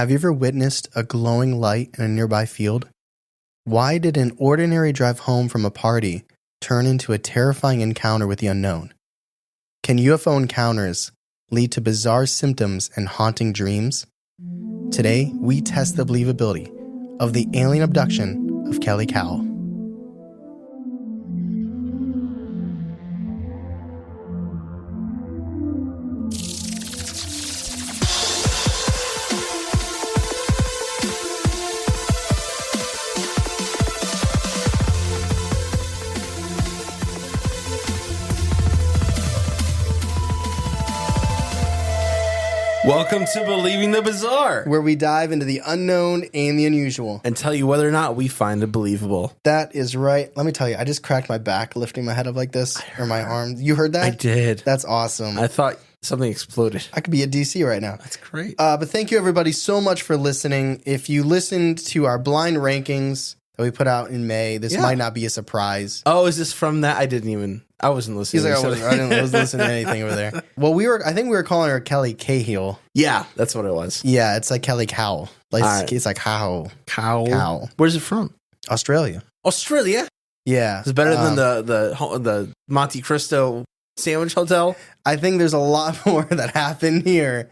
Have you ever witnessed a glowing light in a nearby field? Why did an ordinary drive home from a party turn into a terrifying encounter with the unknown? Can UFO encounters lead to bizarre symptoms and haunting dreams? Today, we test the believability of the alien abduction of Kelly Cahill. Welcome to Believing the Bizarre, Where we dive into the unknown and the unusual. and tell you whether or not we find it believable. That is right. Let me tell you, I just cracked my back lifting my head up like this, or my arm. You heard that? I did. That's awesome. I thought something exploded. I could be at DC right now. That's great. But thank you, everybody, so much for listening. If you listened to our blind rankings that we put out in May, this might not be a surprise. Oh, is this from that? I wasn't listening. He's like, I was listening to anything over there. Well, I think we were calling her Kelly Cahill. Yeah, that's what it was. Yeah, it's like Kelly Cahill. Like, it's like how. Cow. Where's it from? Australia. Australia? Yeah. It's better than the Monte Cristo sandwich hotel? I think there's a lot more that happened here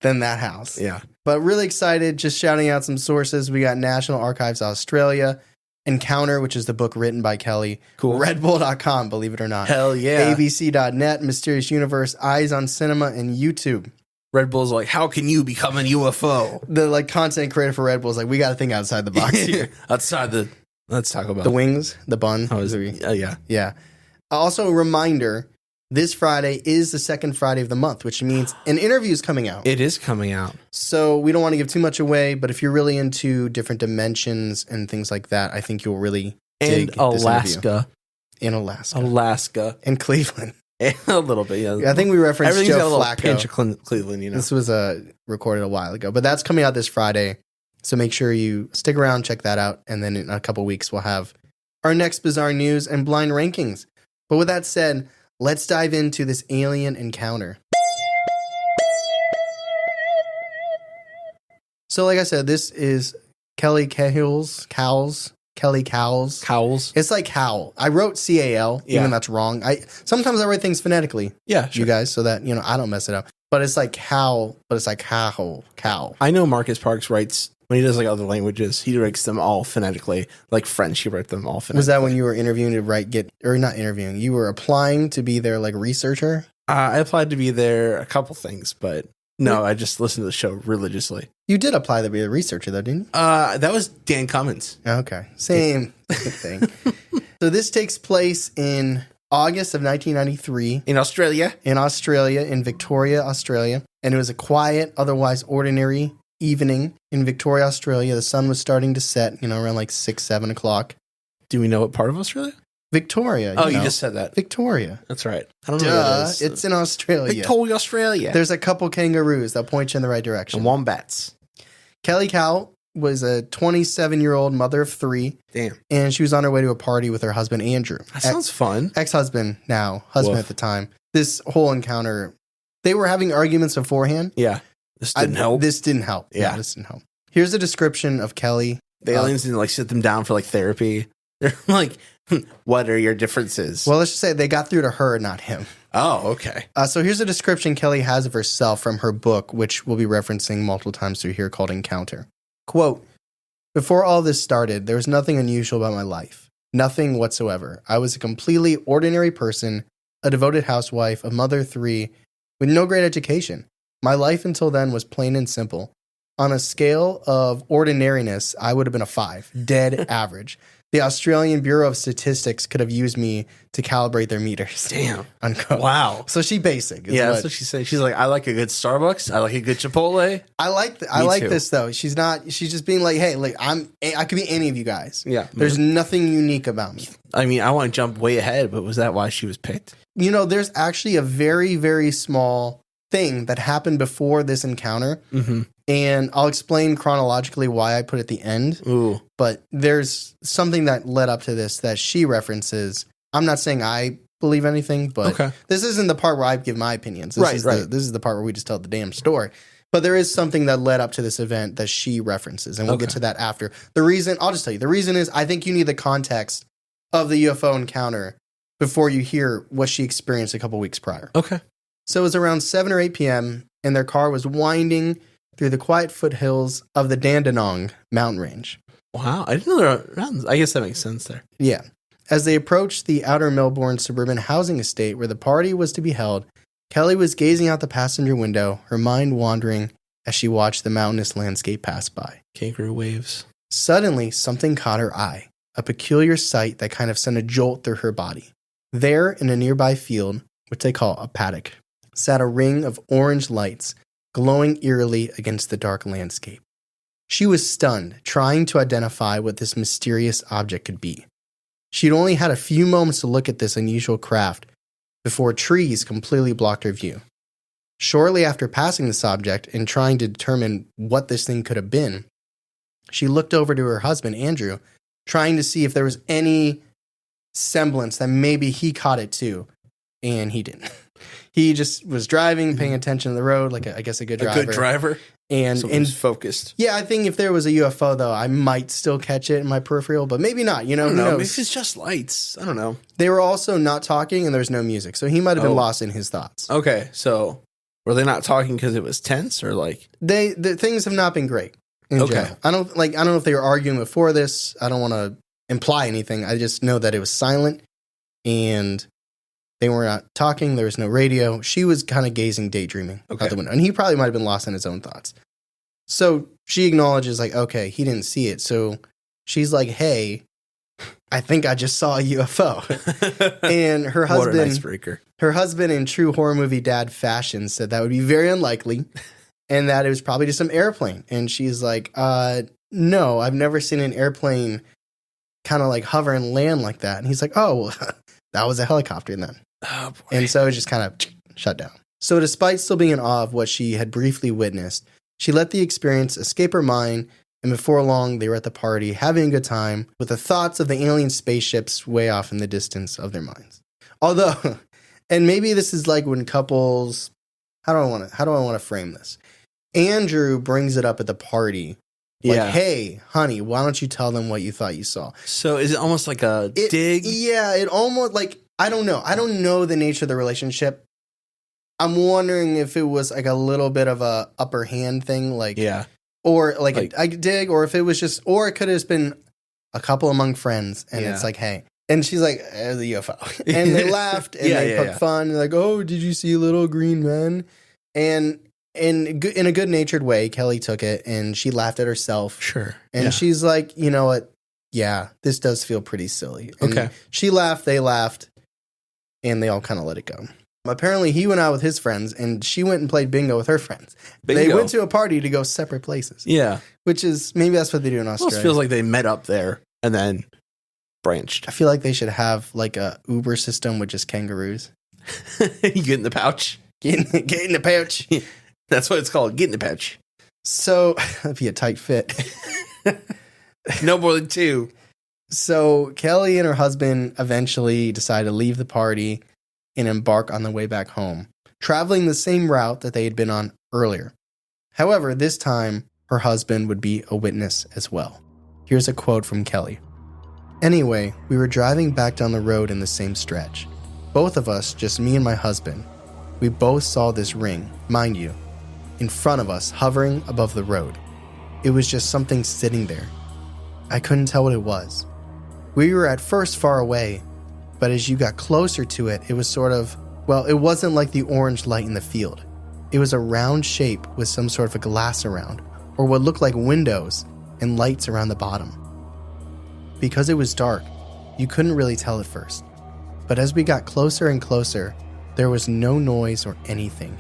than that house. Yeah. But really excited, just shouting out some sources. We got National Archives Australia, Encounter, which is the book written by Kelly. Cool. Redbull.com, believe it or not. Hell yeah. ABC.net, Mysterious Universe, Eyes on Cinema, and YouTube. Red Bull's like, how can you become a UFO? The content creator for Red Bull is like, we got to think outside the box here. Let's talk about The wings, the bun. yeah. Yeah. Also, a reminder, this Friday is the second Friday of the month, which means an interview is coming out. It is coming out. So we don't want to give too much away, but if you're really into different dimensions and things like that, I think you'll really dig this interview. In Alaska. And Cleveland. A little bit, yeah. I think we referenced Everything's Joe got a little Flacco. pinch of Cleveland, you know. This was recorded a while ago, but that's coming out this Friday. So make sure you stick around, check that out, and then in a couple weeks we'll have our next bizarre news and blind rankings. But with that said, let's dive into this alien encounter. So like I said, this is Kelly Cahill's. Kelly Cowles. Cowles. It's like Cowl. I wrote C-A-L, even that's wrong. Sometimes I write things phonetically. Yeah, sure. You guys, so that, I don't mess it up. But it's like cow, but it's like cow. I know Marcus Parks writes, when he does like other languages, he writes them all phonetically. Like French, he writes them all phonetically. Was that when you were interviewing to not interviewing, you were applying to be their like researcher? I applied to be there a couple things, but no, I just listened to the show religiously. You did apply to be a researcher though, didn't you? That was Dan Cummins. Okay. Same thing. So this takes place in August of 1993. In Australia, in Victoria, Australia. And it was a quiet, otherwise ordinary evening in Victoria, Australia. The sun was starting to set, around like 6, 7 o'clock. Do we know what part of Australia? Victoria. You just said that. Victoria. That's right. I don't know what it is. It's in Australia. Victoria, Australia. There's a couple kangaroos that point you in the right direction. And wombats. Kelly Cahill was a 27-year-old mother of 3. Damn. And she was on her way to a party with her husband, Andrew. That sounds fun. Ex-husband now, husband Woof. at the time. This whole encounter, they were having arguments beforehand. Yeah. This didn't help. This didn't help. Yeah. This didn't help. Here's a description of Kelly. The aliens didn't like sit them down for like therapy. They're like, what are your differences? Well, let's just say they got through to her, not him. Oh, okay. So here's a description Kelly has of herself from her book, which we'll be referencing multiple times through here, called Encounter. Quote, "Before all this started, there was nothing unusual about my life. Nothing whatsoever. I was a completely ordinary person, a devoted housewife, a mother of 3, with no great education. My life until then was plain and simple. On a scale of ordinariness, I would have been a 5, dead average. The Australian Bureau of Statistics could have used me to calibrate their meters." Damn. Unquote. Wow. So she basic. That's what she said. She's like, I like a good Starbucks. I like a good Chipotle. I like this though. She's just being like, hey, like I could be any of you guys. Yeah. There's nothing unique about me. I mean, I want to jump way ahead, but was that why she was picked? There's actually a very, very small thing that happened before this encounter. Mm-hmm. And I'll explain chronologically why I put it at the end. Ooh. But there's something that led up to this that she references. I'm not saying I believe anything, but this isn't the part where I give my opinions. This is the part where we just tell the damn story. But there is something that led up to this event that she references, and we'll get to that after. The reason, I'll just tell you, the reason is I think you need the context of the UFO encounter before you hear what she experienced a couple weeks prior. Okay. So it was around 7 or 8 p.m., and their car was winding through the quiet foothills of the Dandenong mountain range. Wow, I didn't know there were mountains. I guess that makes sense there. Yeah. As they approached the outer Melbourne suburban housing estate where the party was to be held, Kelly was gazing out the passenger window, her mind wandering as she watched the mountainous landscape pass by. Kangaroo waves. Suddenly, something caught her eye, a peculiar sight that kind of sent a jolt through her body. There, in a nearby field, which they call a paddock, sat a ring of orange lights, glowing eerily against the dark landscape. She was stunned, trying to identify what this mysterious object could be. She'd only had a few moments to look at this unusual craft before trees completely blocked her view. Shortly after passing this object and trying to determine what this thing could have been, she looked over to her husband, Andrew, trying to see if there was any semblance that maybe he caught it too, and he didn't. He just was driving, paying attention to the road, like I guess a good driver. A good driver? And focused. Yeah, I think if there was a UFO, though, I might still catch it in my peripheral, but maybe not. You know, I don't who know. knows? Maybe it's just lights. I don't know. They were also not talking, and there was no music, so he might have been lost in his thoughts. Okay, so were they not talking because it was tense, or like the things have not been great in general. I don't know if they were arguing before this. I don't want to imply anything. I just know that it was silent, and they were not talking. There was no radio. She was kind of gazing, daydreaming out the window. And he probably might have been lost in his own thoughts. So she acknowledges, like, okay, he didn't see it. So she's like, hey, I think I just saw a UFO. And her husband, what an icebreaker. Her husband, in true horror movie dad fashion, said that would be very unlikely and that it was probably just some airplane. And she's like, no, I've never seen an airplane kind of like hover and land like that. And he's like, oh, well, that was a helicopter then. Oh, boy. And so it just kind of shut down. So despite still being in awe of what she had briefly witnessed, she let the experience escape her mind, and before long, they were at the party, having a good time, with the thoughts of the alien spaceships way off in the distance of their minds. Although, and maybe this is like when couples, how do I want to frame this? Andrew brings it up at the party. Like, hey, honey, why don't you tell them what you thought you saw? So is it almost like a dig? Yeah, it almost like, I don't know. I don't know the nature of the relationship. I'm wondering if it was like a little bit of a upper hand thing, like, or like a dig, or if it was just, or it could have just been a couple among friends, and it's like, hey, and she's like, the UFO, and they laughed and they poked fun, and like, oh, did you see little green men? And in a good natured way, Kelly took it and she laughed at herself. Sure, and she's like, you know what? Yeah, this does feel pretty silly. And she laughed, they laughed, and they all kind of let it go. Apparently, he went out with his friends, and she went and played bingo with her friends. Bingo. They went to a party to go separate places. Yeah. Which is, maybe that's what they do in Australia. Almost feels like they met up there and then branched. I feel like they should have like a Uber system with just kangaroos. You get in the pouch. Get in the pouch. That's what it's called. Get in the pouch. So, that'd be a tight fit. No more than 2. So, Kelly and her husband eventually decided to leave the party and embark on the way back home, traveling the same route that they had been on earlier. However, this time, her husband would be a witness as well. Here's a quote from Kelly. Anyway, we were driving back down the road in the same stretch. Both of us, just me and my husband. We both saw this ring, mind you, in front of us, hovering above the road. It was just something sitting there. I couldn't tell what it was. We were at first far away, but as you got closer to it, it was sort of, well, it wasn't like the orange light in the field. It was a round shape with some sort of a glass around, or what looked like windows and lights around the bottom. Because it was dark, you couldn't really tell at first. But as we got closer and closer, there was no noise or anything.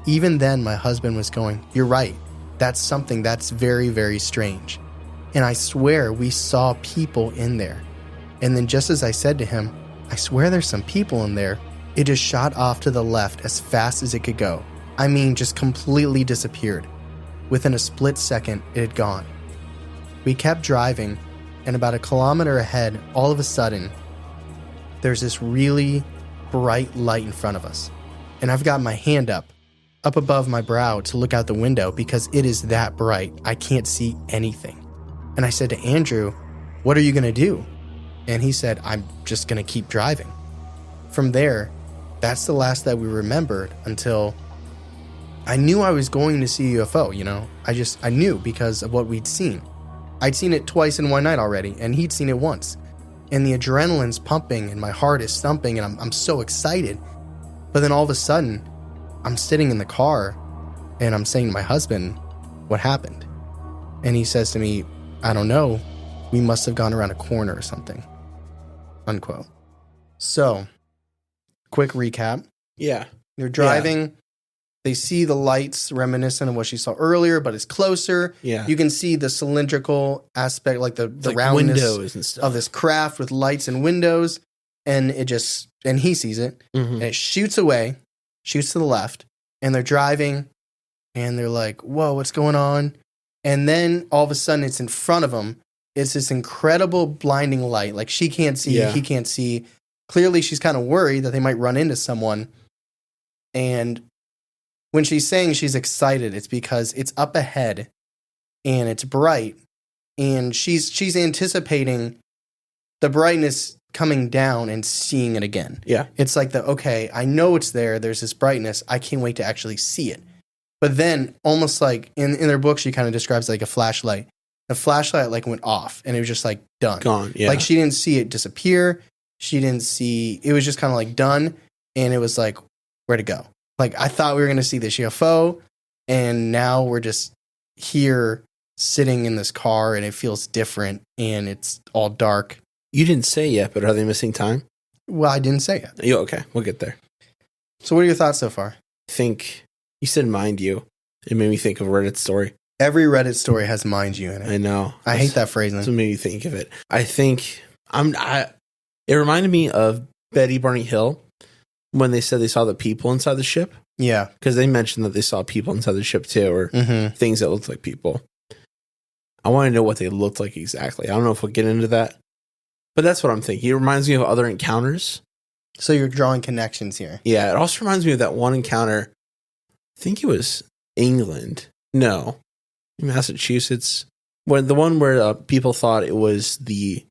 Even then, my husband was going, "You're right, that's something that's very, very strange." And I swear we saw people in there. And then just as I said to him, "I swear there's some people in there," it just shot off to the left as fast as it could go. I mean, just completely disappeared. Within a split second, it had gone. We kept driving, and about 1 kilometer ahead, all of a sudden, there's this really bright light in front of us. And I've got my hand up, up above my brow to look out the window because it is that bright. I can't see anything. And I said to Andrew, what are you going to do? And he said, I'm just going to keep driving. From there, that's the last that we remembered until I knew I was going to see a UFO, you know? I knew because of what we'd seen. I'd seen it twice in one night already, and he'd seen it once. And the adrenaline's pumping, and my heart is thumping, and I'm so excited. But then all of a sudden, I'm sitting in the car, and I'm saying to my husband, what happened? And he says to me, I don't know. We must have gone around a corner or something. Unquote. So, quick recap. Yeah. They're driving. They see the lights reminiscent of what she saw earlier, but it's closer. Yeah. You can see the cylindrical aspect, like the like roundness windows and stuff of this craft with lights and windows. And he sees it. Mm-hmm. And it shoots away, shoots to the left. And they're driving. And they're like, whoa, what's going on? And then all of a sudden it's in front of them. It's this incredible blinding light. Like she can't see, he can't see. Clearly she's kind of worried that they might run into someone. And when she's saying she's excited, it's because it's up ahead and it's bright. And she's anticipating the brightness coming down and seeing it again. Yeah. It's like okay, I know it's there. There's this brightness. I can't wait to actually see it. But then almost like in their book, she kind of describes it like a flashlight. The flashlight like went off and it was just like done. Gone, yeah. Like she didn't see it disappear. She didn't see, it was just kind of like done. And it was like, where to go? Like I thought we were going to see this UFO and now we're just here sitting in this car and it feels different and it's all dark. You didn't say yet, but are they missing time? Well, I didn't say it. Yeah, okay, we'll get there. So what are your thoughts so far? I think you said mind you. It made me think of a Reddit story. Every Reddit story has mind you in it. I know. I hate that phrasing. That's what made me think of it. I think it reminded me of Betty Barney Hill when they said they saw the people inside the ship. Yeah. Because they mentioned that they saw people inside the ship too, or things that looked like people. I want to know what they looked like exactly. I don't know if we'll get into that. But that's what I'm thinking. It reminds me of other encounters. So you're drawing connections here. Yeah, it also reminds me of that one encounter. I think it was England. No, Massachusetts. When the one where people thought it was the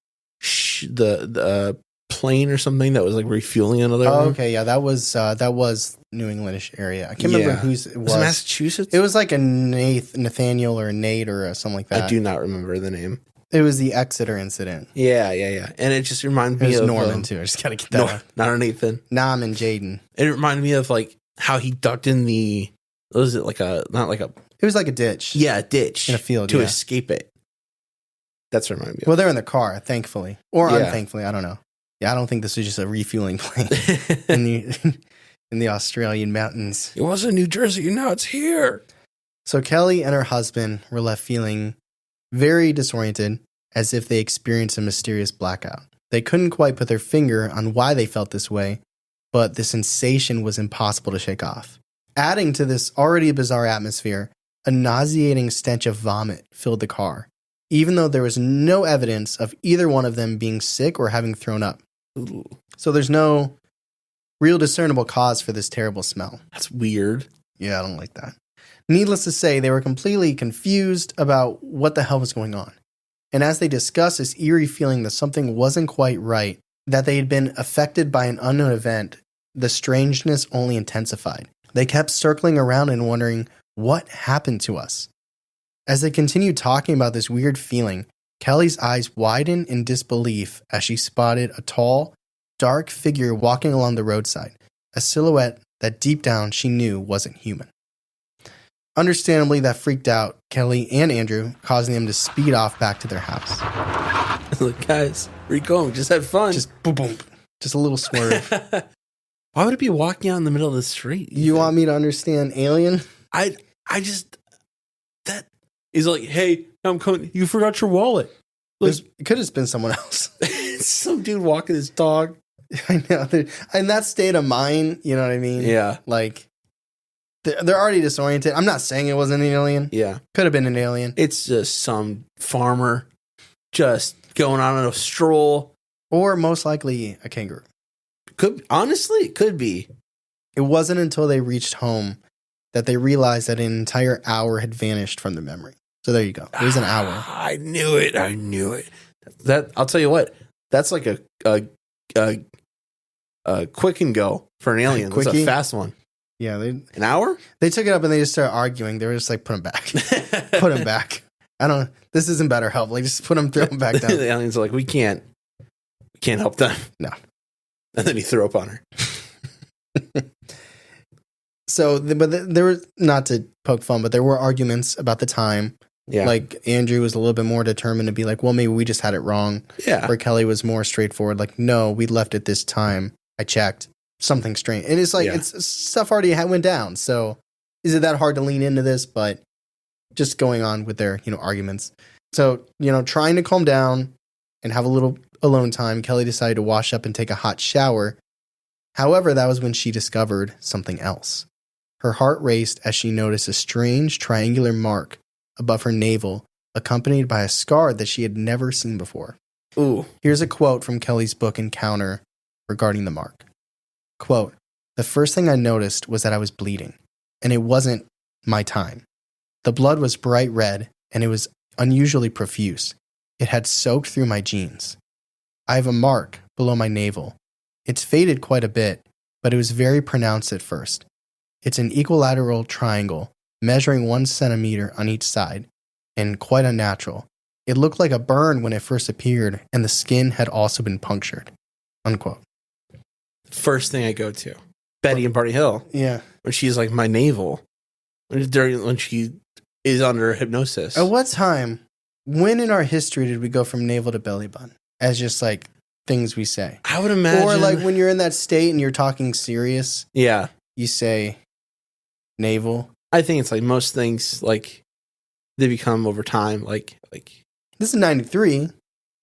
plane or something that was like refueling another. Oh, one. okay, yeah, that was New Englandish area. I can't remember whose it was. Was it Massachusetts? It was like a Nathaniel or a Nate or something like that. I do not remember the name. It was the Exeter incident. Yeah. And it just reminded me of Norman too. I just gotta get that. Not a Nathan. Nam and Jaden. It reminded me of like how he ducked in the. Was it like a not like a? It was like a ditch. Yeah, a ditch in a field to escape it. That's what reminded me of. Well, they're in the car, thankfully, or unthankfully. I don't know. Yeah, I don't think this was just a refueling plane in the Australian mountains. It was in New Jersey, now it's here. So Kelly and her husband were left feeling very disoriented, as if they experienced a mysterious blackout. They couldn't quite put their finger on why they felt this way, but the sensation was impossible to shake off. Adding to this already bizarre atmosphere, a nauseating stench of vomit filled the car, even though there was no evidence of either one of them being sick or having thrown up. Ooh. So there's no real discernible cause for this terrible smell. That's weird. Yeah, I don't like that. Needless to say, they were completely confused about what the hell was going on. And as they discussed this eerie feeling that something wasn't quite right, that they had been affected by an unknown event, the strangeness only intensified. They kept circling around and wondering, what happened to us? As they continued talking about this weird feeling, Kelly's eyes widened in disbelief as she spotted a tall, dark figure walking along the roadside, a silhouette that deep down she knew wasn't human. Understandably, that freaked out Kelly and Andrew, causing them to speed off back to their house. Look, guys, where you going? Just had fun. Just boom, boom. Just a little swerve. Why would it be walking out in the middle of the street? You want me to understand Alien? I just, that is like, hey, I'm coming. You forgot your wallet. It could have been someone else. Some dude walking his dog. I know. In that state of mind, you know what I mean? Yeah. Like, they're already disoriented. I'm not saying it wasn't an alien. Yeah. Could have been an alien. It's just some farmer just going on a stroll. Or most likely a kangaroo. Honestly, it could be. It wasn't until they reached home that they realized that an entire hour had vanished from the memory. So there you go. It was an hour. I knew it. That I'll tell you what. That's like a quick and go for an alien. That's a fast one. Yeah, an hour. They took it up and they just started arguing. They were just like, "Put him back, put him back." I don't. This isn't BetterHelp. Like, just put him, throw him back down. The aliens are like, we can't help them. No. And then he threw up on her. So, there were, not to poke fun, but there were arguments about the time. Yeah. Like, Andrew was a little bit more determined to be like, well, maybe we just had it wrong. Yeah. Where Kelly was more straightforward. Like, no, we left it this time. I checked. Something strange. And it's like, it's stuff already went down. So, is it that hard to lean into this? But just going on with their, arguments. So, trying to calm down and have a little alone time, Kelly decided to wash up and take a hot shower. However, that was when she discovered something else. Her heart raced as she noticed a strange triangular mark above her navel, accompanied by a scar that she had never seen before. Ooh. Here's a quote from Kelly's book Encounter regarding the mark. Quote, "The first thing I noticed was that I was bleeding, and it wasn't my time. The blood was bright red, and it was unusually profuse. It had soaked through my jeans. I have a mark below my navel. It's faded quite a bit, but it was very pronounced at first. It's an equilateral triangle, measuring 1 centimeter on each side, and quite unnatural. It looked like a burn when it first appeared, and the skin had also been punctured." Unquote. First thing I go to. Betty and Barney Hill. Yeah. When she's like, my navel. When she is under hypnosis. At what time, when in our history did we go from navel to belly button? As just like things we say. I would imagine. Or like when you're in that state and you're talking serious. Yeah. You say navel. I think it's like most things, like they become over time. Like this is 93.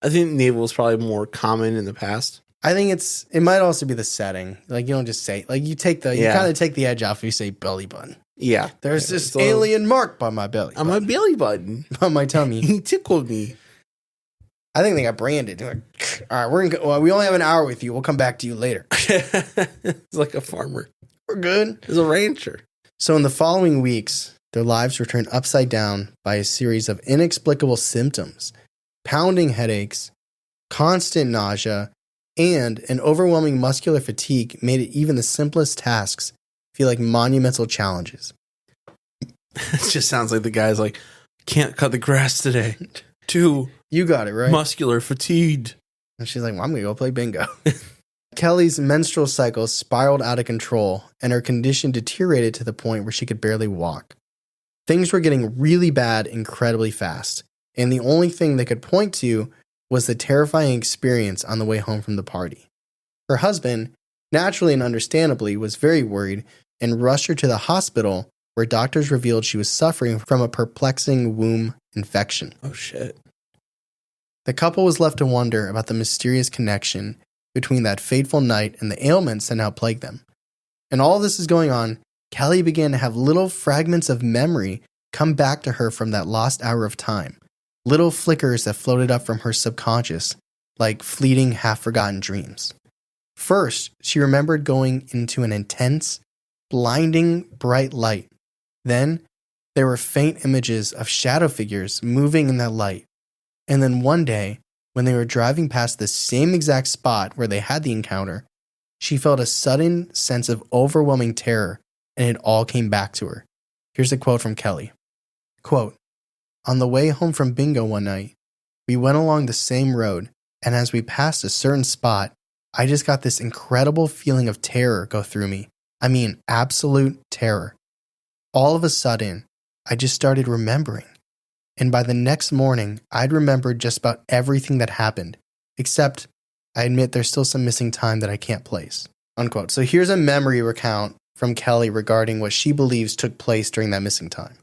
I think navel is probably more common in the past. I think it might also be the setting. Like you don't just say, like you kind of take the edge off if you say belly button. Yeah. There's this alien mark by my belly. On my belly button. On my tummy. He tickled me. I think they got branded. They're like, all right, we only have an hour with you. We'll come back to you later. It's like a farmer. We're good. He's a rancher. So in the following weeks, their lives were turned upside down by a series of inexplicable symptoms, pounding headaches, constant nausea, and an overwhelming muscular fatigue made it even the simplest tasks feel like monumental challenges. It just sounds like the guy's like, can't cut the grass today. Too you got it right. Muscular fatigued. And she's like, well, I'm going to go play bingo. Kelly's menstrual cycle spiraled out of control, and her condition deteriorated to the point where she could barely walk. Things were getting really bad incredibly fast, and the only thing they could point to was the terrifying experience on the way home from the party. Her husband, naturally and understandably, was very worried and rushed her to the hospital, where doctors revealed she was suffering from a perplexing womb infection. Oh, shit. The couple was left to wonder about the mysterious connection between that fateful night and the ailments that now plagued them. And all this is going on, Kelly began to have little fragments of memory come back to her from that lost hour of time. Little flickers that floated up from her subconscious, like fleeting, half-forgotten dreams. First, she remembered going into an intense, blinding, bright light. Then, there were faint images of shadow figures moving in that light. And then one day, when they were driving past the same exact spot where they had the encounter, she felt a sudden sense of overwhelming terror, and it all came back to her. Here's a quote from Kelly. Quote, "On the way home from bingo one night, we went along the same road, and as we passed a certain spot, I just got this incredible feeling of terror go through me. I mean, absolute terror. All of a sudden, I just started remembering. And by the next morning, I'd remembered just about everything that happened, except I admit there's still some missing time that I can't place." Unquote. So here's a memory recount from Kelly regarding what she believes took place during that missing time.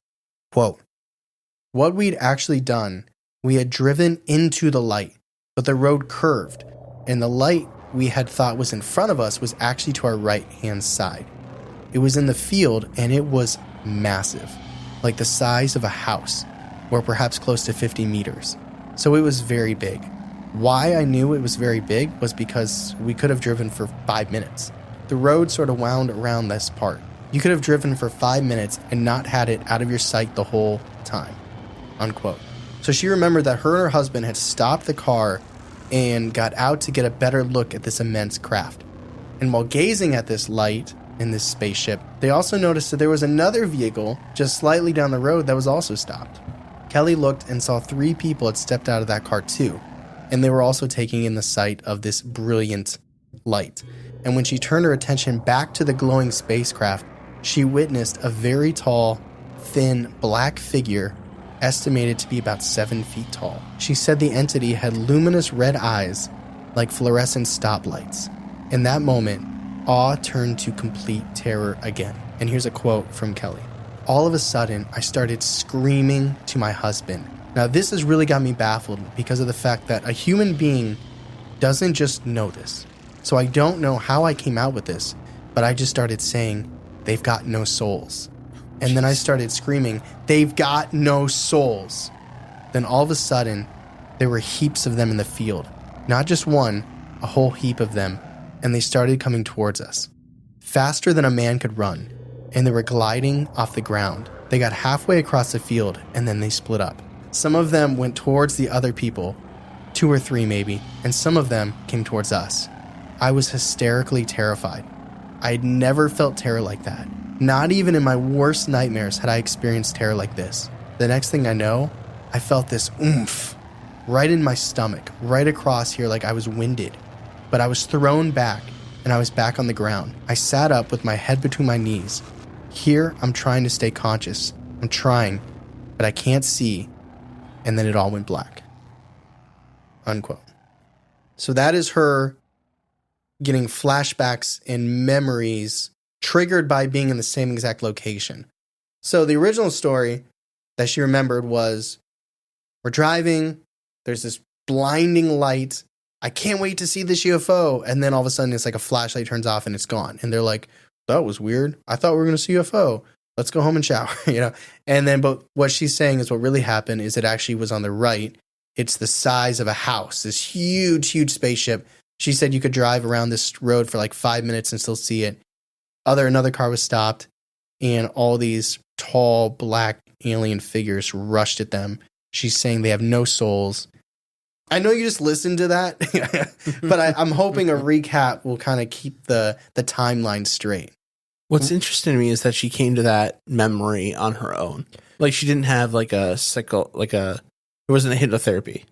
Quote, "What we'd actually done, we had driven into the light, but the road curved, and the light we had thought was in front of us was actually to our right-hand side. It was in the field, and it was massive, like the size of a house, or perhaps close to 50 meters. So it was very big. Why I knew it was very big was because we could have driven for 5 minutes. The road sort of wound around this part. You could have driven for 5 minutes and not had it out of your sight the whole time, unquote. So she remembered that her and her husband had stopped the car and got out to get a better look at this immense craft. And while gazing at this light in this spaceship, they also noticed that there was another vehicle just slightly down the road that was also stopped. Kelly looked and saw 3 people had stepped out of that car too, and they were also taking in the sight of this brilliant light. And when she turned her attention back to the glowing spacecraft, she witnessed a very tall, thin, black figure estimated to be about 7 feet tall. She said the entity had luminous red eyes like fluorescent stoplights. In that moment, awe turned to complete terror again. And here's a quote from Kelly. All of a sudden, I started screaming to my husband. Now, this has really got me baffled because of the fact that a human being doesn't just know this. So I don't know how I came out with this, but I just started saying, they've got no souls. And then I started screaming, they've got no souls. Then all of a sudden, there were heaps of them in the field. Not just one, a whole heap of them. And they started coming towards us. Faster than a man could run. And they were gliding off the ground. They got halfway across the field, and then they split up. Some of them went towards the other people, 2 or 3 maybe, and some of them came towards us. I was hysterically terrified. I had never felt terror like that. Not even in my worst nightmares had I experienced terror like this. The next thing I know, I felt this oomph right in my stomach, right across here like I was winded. But I was thrown back, and I was back on the ground. I sat up with my head between my knees. Here, I'm trying to stay conscious. I'm trying, but I can't see. And then it all went black. Unquote. So that is her getting flashbacks and memories triggered by being in the same exact location. So the original story that she remembered was, we're driving, there's this blinding light, I can't wait to see this UFO, and then all of a sudden it's like a flashlight turns off and it's gone. And they're like, that was weird. I thought we were going to see UFO. Let's go home and shower, And then, but what she's saying is what really happened is it actually was on the right. It's the size of a house, this huge, huge spaceship. She said you could drive around this road for like 5 minutes and still see it. Another car was stopped, and all these tall, black alien figures rushed at them. She's saying they have no souls. I know you just listened to that, but I'm hoping a recap will kind of keep the timeline straight. What's interesting to me is that she came to that memory on her own. Like, she didn't have like a cycle, it wasn't a hypnotherapy.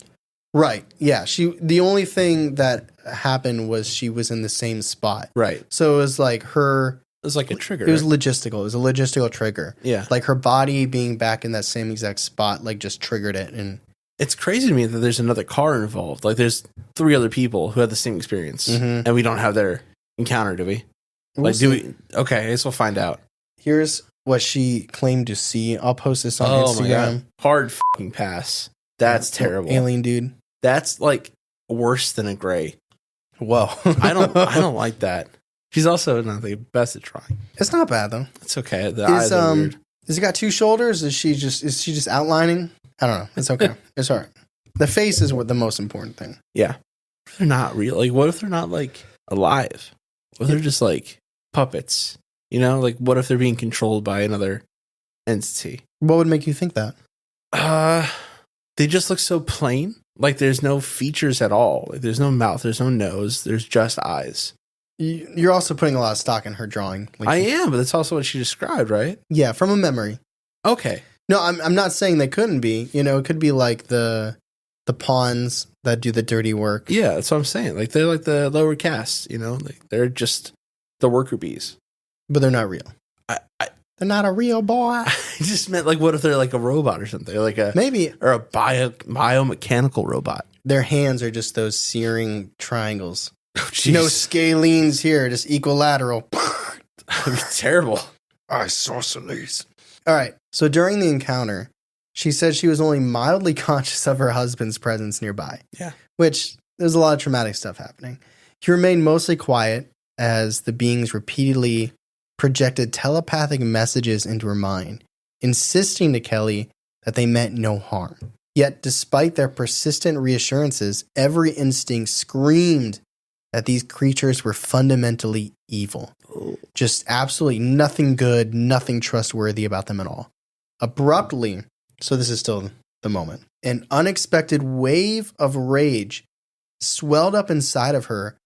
Right. Yeah. The only thing that happened was she was in the same spot. Right. So it was like it was like a trigger. It was logistical. It was a logistical trigger. Yeah. Like her body being back in that same exact spot, like just triggered it. And it's crazy to me that there's another car involved. Like, there's 3 other people who had the same experience, and we don't have their encounter, do we? We'll we? Okay, I guess we'll find out. Here's what she claimed to see. I'll post this on Instagram. My God. Hard fucking pass. That's terrible. Alien dude. That's like worse than a gray. Whoa. I don't like that. She's also not the best at trying. It's not bad though. It's okay. The eyes are weird. Has it got 2 shoulders? Is she just outlining? I don't know. It's okay. It's all right. The face is what the most important thing. Yeah. They're not real. Like, what if they're not like alive? What if they're just like puppets? Like, what if they're being controlled by another entity? What would make you think that? They just look so plain. Like, there's no features at all. Like, there's no mouth, there's no nose, there's just eyes. You're also putting a lot of stock in her drawing. Like I am, but that's also what she described, right? Yeah, from a memory. Okay. No, I'm not saying they couldn't be. It could be like the pawns that do the dirty work. Yeah, that's what I'm saying. Like, they're like the lower caste, like they're just the worker bees. But they're not real. They're not a real boy. I just meant, like, what if they're like a robot or something? Like maybe. Or a biomechanical robot. Their hands are just those searing triangles. Oh, no scalenes here, just equilateral. That'd be terrible. Isosceles. All right. So during the encounter, she said she was only mildly conscious of her husband's presence nearby. Yeah. Which, there's a lot of traumatic stuff happening. He remained mostly quiet as the beings repeatedly projected telepathic messages into her mind, insisting to Kelly that they meant no harm. Yet, despite their persistent reassurances, every instinct screamed that these creatures were fundamentally evil. Just absolutely nothing good, nothing trustworthy about them at all. Abruptly, so this is still the moment, an unexpected wave of rage swelled up inside of her,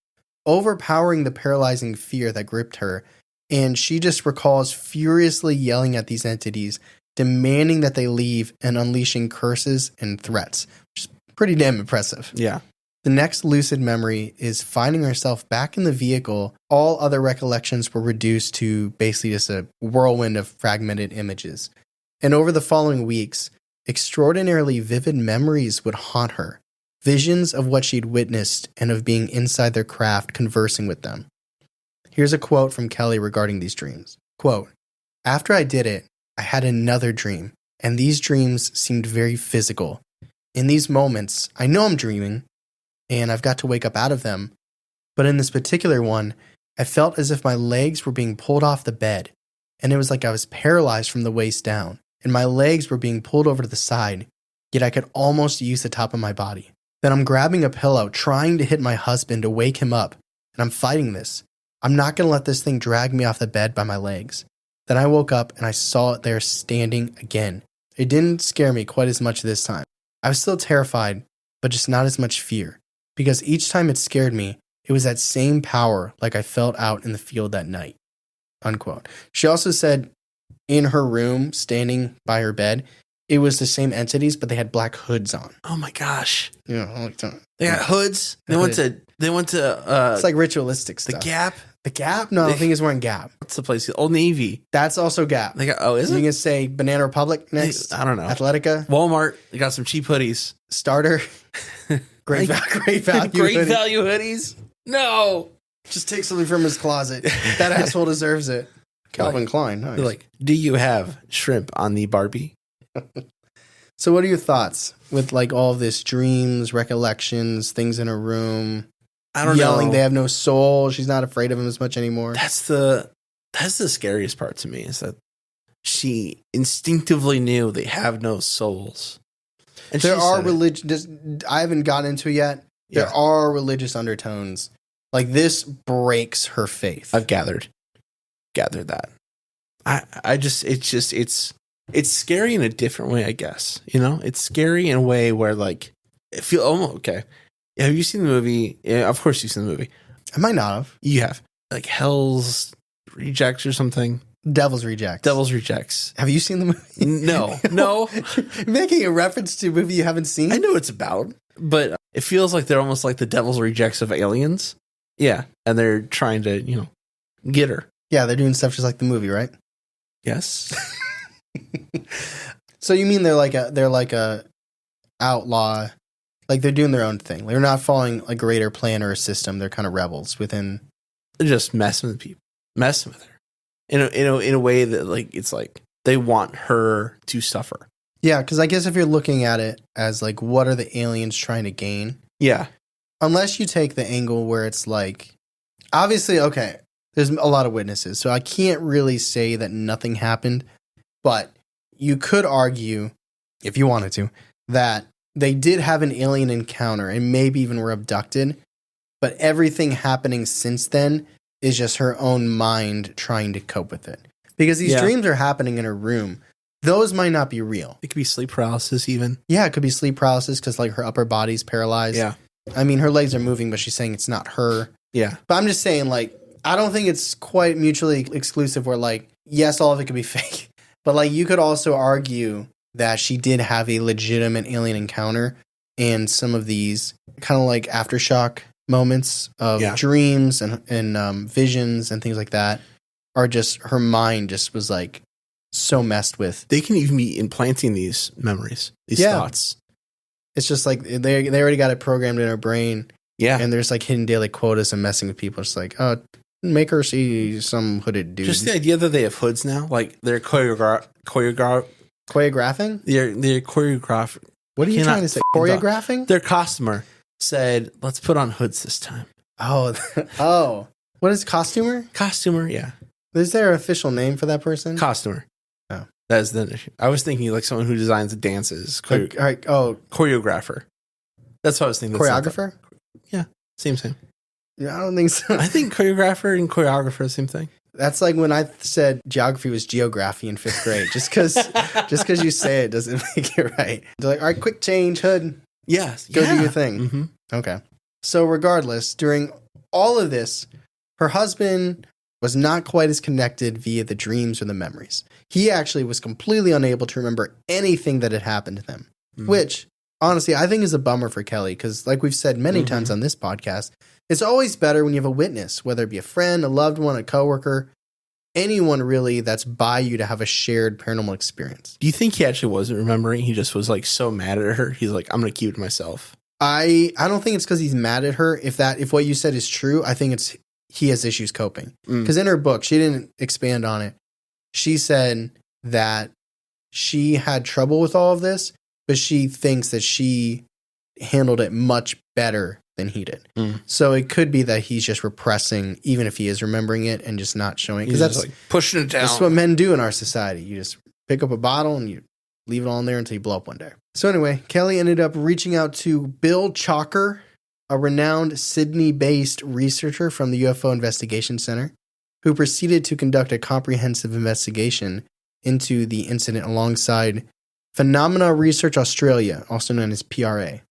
overpowering the paralyzing fear that gripped her, and she just recalls furiously yelling at these entities, demanding that they leave and unleashing curses and threats, which is pretty damn impressive. Yeah. The next lucid memory is finding herself back in the vehicle. All other recollections were reduced to basically just a whirlwind of fragmented images. And over the following weeks, extraordinarily vivid memories would haunt her. Visions of what she'd witnessed and of being inside their craft conversing with them. Here's a quote from Kelly regarding these dreams. Quote, "After I did it, I had another dream, and these dreams seemed very physical. In these moments, I know I'm dreaming, and I've got to wake up out of them. But in this particular one, I felt as if my legs were being pulled off the bed, and it was like I was paralyzed from the waist down, and my legs were being pulled over to the side, yet I could almost use the top of my body. Then I'm grabbing a pillow, trying to hit my husband to wake him up, and I'm fighting this. I'm not going to let this thing drag me off the bed by my legs. Then I woke up and I saw it there standing again. It didn't scare me quite as much this time. I was still terrified, but just not as much fear. Because each time it scared me, it was that same power like I felt out in the field that night." Unquote. She also said in her room, standing by her bed, it was the same entities, but they had black hoods on. Oh my gosh. Yeah, They got hoods. They went to it's like ritualistic stuff. the Gap. The Gap? No, I don't think it's wearing Gap. What's the place? Old Navy. That's also Gap. They got is You it? can say Banana Republic next. I don't know. Athletica. Walmart. They got some cheap hoodies. Starter. Great value. Great hoodie. value hoodies. No. Just take something from his closet. That asshole deserves it. Calvin Klein. Nice. They're like, do you have shrimp on the Barbie? So what are your thoughts with like all of this dreams, recollections, things in her room? I don't yelling, know. they have no soul. She's not afraid of him as much anymore. That's the scariest part to me, is that she instinctively knew they have no souls. And there she are said it. religious. I haven't gotten into it yet. There are religious undertones. Like this breaks her faith. I've gathered that. It's scary in a different way, I guess. You know, it's scary in a way where like it feel okay. Have you seen the movie? Yeah, of course you've seen the movie. I might not have. You have, like Hell's Rejects or something. Devil's Rejects. Devil's Rejects. Have you seen the movie? No. Making a reference to a movie you haven't seen? I know what it's about, but it feels like they're almost like the Devil's Rejects of aliens. Yeah, and they're trying to, get her. Yeah, they're doing stuff just like the movie, right? Yes. So you mean they're like a outlaw, like they're doing their own thing. They're not following a greater plan or a system. They're kind of rebels within. They're just messing with people, messing with her in a way that like it's like they want her to suffer. Yeah, because I guess if you're looking at it as like, what are the aliens trying to gain? Yeah. Unless you take the angle where it's like, obviously, okay, there's a lot of witnesses, so I can't really say that nothing happened, but you could argue, if you wanted to, that they did have an alien encounter and maybe even were abducted, but everything happening since then is just her own mind trying to cope with it. Because these dreams are happening in her room. Those might not be real. It could be sleep paralysis even. Yeah, it could be sleep paralysis because like her upper body's paralyzed. Yeah. I mean, her legs are moving, but she's saying it's not her. Yeah. But I'm just saying, like, I don't think it's quite mutually exclusive where, like, yes, all of it could be fake. But, like, you could also argue that she did have a legitimate alien encounter, and some of these kind of like aftershock moments of dreams and visions and things like that are just, her mind just was, like, so messed with. They can even be implanting these memories, these thoughts. It's just like they already got it programmed in her brain. Yeah. And there's like hidden daily quotas and messing with people. It's like, oh, make her see some hooded dude. Just the idea that they have hoods now, like they're choreographing? They're choreograph. What are you trying to say? Choreographing? Their costumer said, let's put on hoods this time. Oh. What is costumer? Costumer, yeah. Is there an official name for that person? Costumer. Oh. That is the issue. I was thinking like someone who designs the dances. Choreographer. That's what I was thinking. Choreographer? Yeah, same. Yeah, I don't think so. I think choreographer and choreographer are the same thing. That's like when I said geography was geography in 5th grade. Just because you say it doesn't make it right. They're like, all right, quick change, Hood. Yes. Go do your thing. Mm-hmm. Okay. So regardless, during all of this, her husband was not quite as connected via the dreams or the memories. He actually was completely unable to remember anything that had happened to them, which honestly I think is a bummer for Kelly because like we've said many times on this podcast, it's always better when you have a witness, whether it be a friend, a loved one, a coworker, anyone really that's by you to have a shared paranormal experience. Do you think he actually wasn't remembering? He just was like so mad at her. He's like, I'm going to keep it to myself. I don't think it's because he's mad at her. If what you said is true, I think it's he has issues coping. Because in her book, she didn't expand on it. She said that she had trouble with all of this, but she thinks that she handled it much better than he did. So it could be that he's just repressing, even if he is remembering it and just not showing it. Because that's like pushing it down. That's what men do in our society. You just pick up a bottle and you leave it all in there until you blow up one day. So anyway, Kelly ended up reaching out to Bill Chalker, a renowned Sydney-based researcher from the UFO Investigation Center, who proceeded to conduct a comprehensive investigation into the incident alongside Phenomena Research Australia, also known as PRA.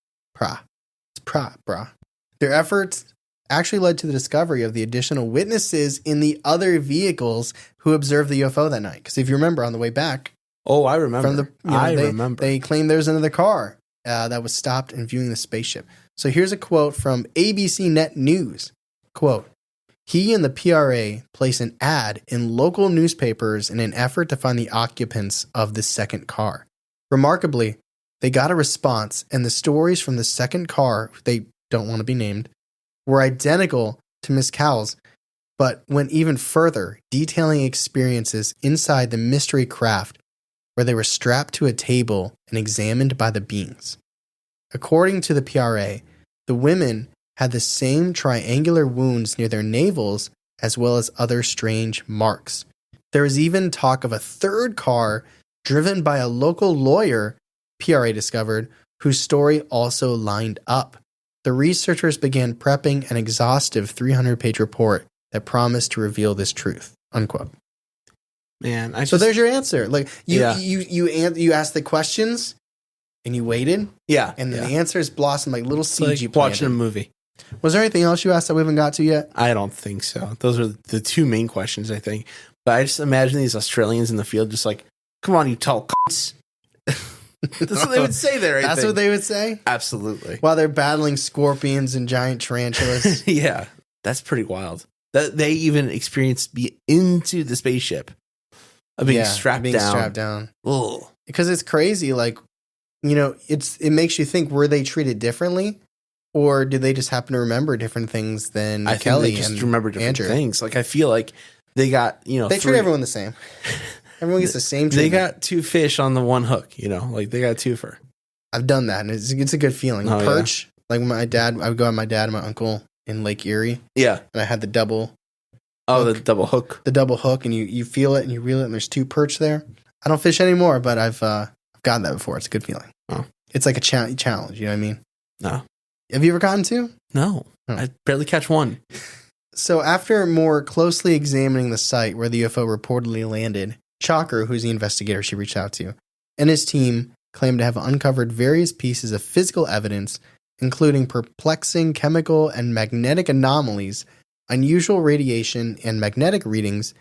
Their efforts actually led to the discovery of the additional witnesses in the other vehicles who observed the UFO that night. Because if you remember, on the way back, I remember. They claimed there was another car that was stopped and viewing the spaceship. So here's a quote from ABC Net News. Quote, he and the PRA placed an ad in local newspapers in an effort to find the occupants of the second car. Remarkably, they got a response, and the stories from the second car, they don't want to be named, were identical to Miss Cowell's, but went even further, detailing experiences inside the mystery craft where they were strapped to a table and examined by the beings. According to the PRA, the women had the same triangular wounds near their navels as well as other strange marks. There was even talk of a third car driven by a local lawyer, PRA discovered, whose story also lined up. The researchers began prepping an exhaustive 300-page report that promised to reveal this truth. Unquote. Man, so there's your answer. Like you asked the questions and you waited. Yeah. And then the answers blossomed like little seeds you planted. Watching a movie. Was there anything else you asked that we haven't got to yet? I don't think so. Those are the two main questions, I think. But I just imagine these Australians in the field just like, come on, you tall cunts. That's what they would say there. That's what they would say? Absolutely. While they're battling scorpions and giant tarantulas. Yeah. That's pretty wild. That they even experienced into the spaceship. Being strapped down. Ugh. Because it's crazy. Like, you know, it makes you think, were they treated differently? Or did they just happen to remember different things than Kelly? They just remember different things. Like, I feel like they got, they treat everyone the same. Everyone gets the same treatment. They got two fish on the one hook, like they got two for. I've done that, and it's a good feeling. Perch, like when I would go with my dad and my uncle in Lake Erie. Yeah. And I had the double. The double hook. The double hook, and you feel it and you reel it, and there's two perch there. I don't fish anymore, but I've gotten that before. It's a good feeling. Oh. It's like a challenge, you know what I mean? No. Have you ever gotten two? No. Oh. I barely catch one. So after more closely examining the site where the UFO reportedly landed, Chalker, who's the investigator she reached out to, and his team claimed to have uncovered various pieces of physical evidence, including perplexing chemical and magnetic anomalies, unusual radiation and magnetic readings,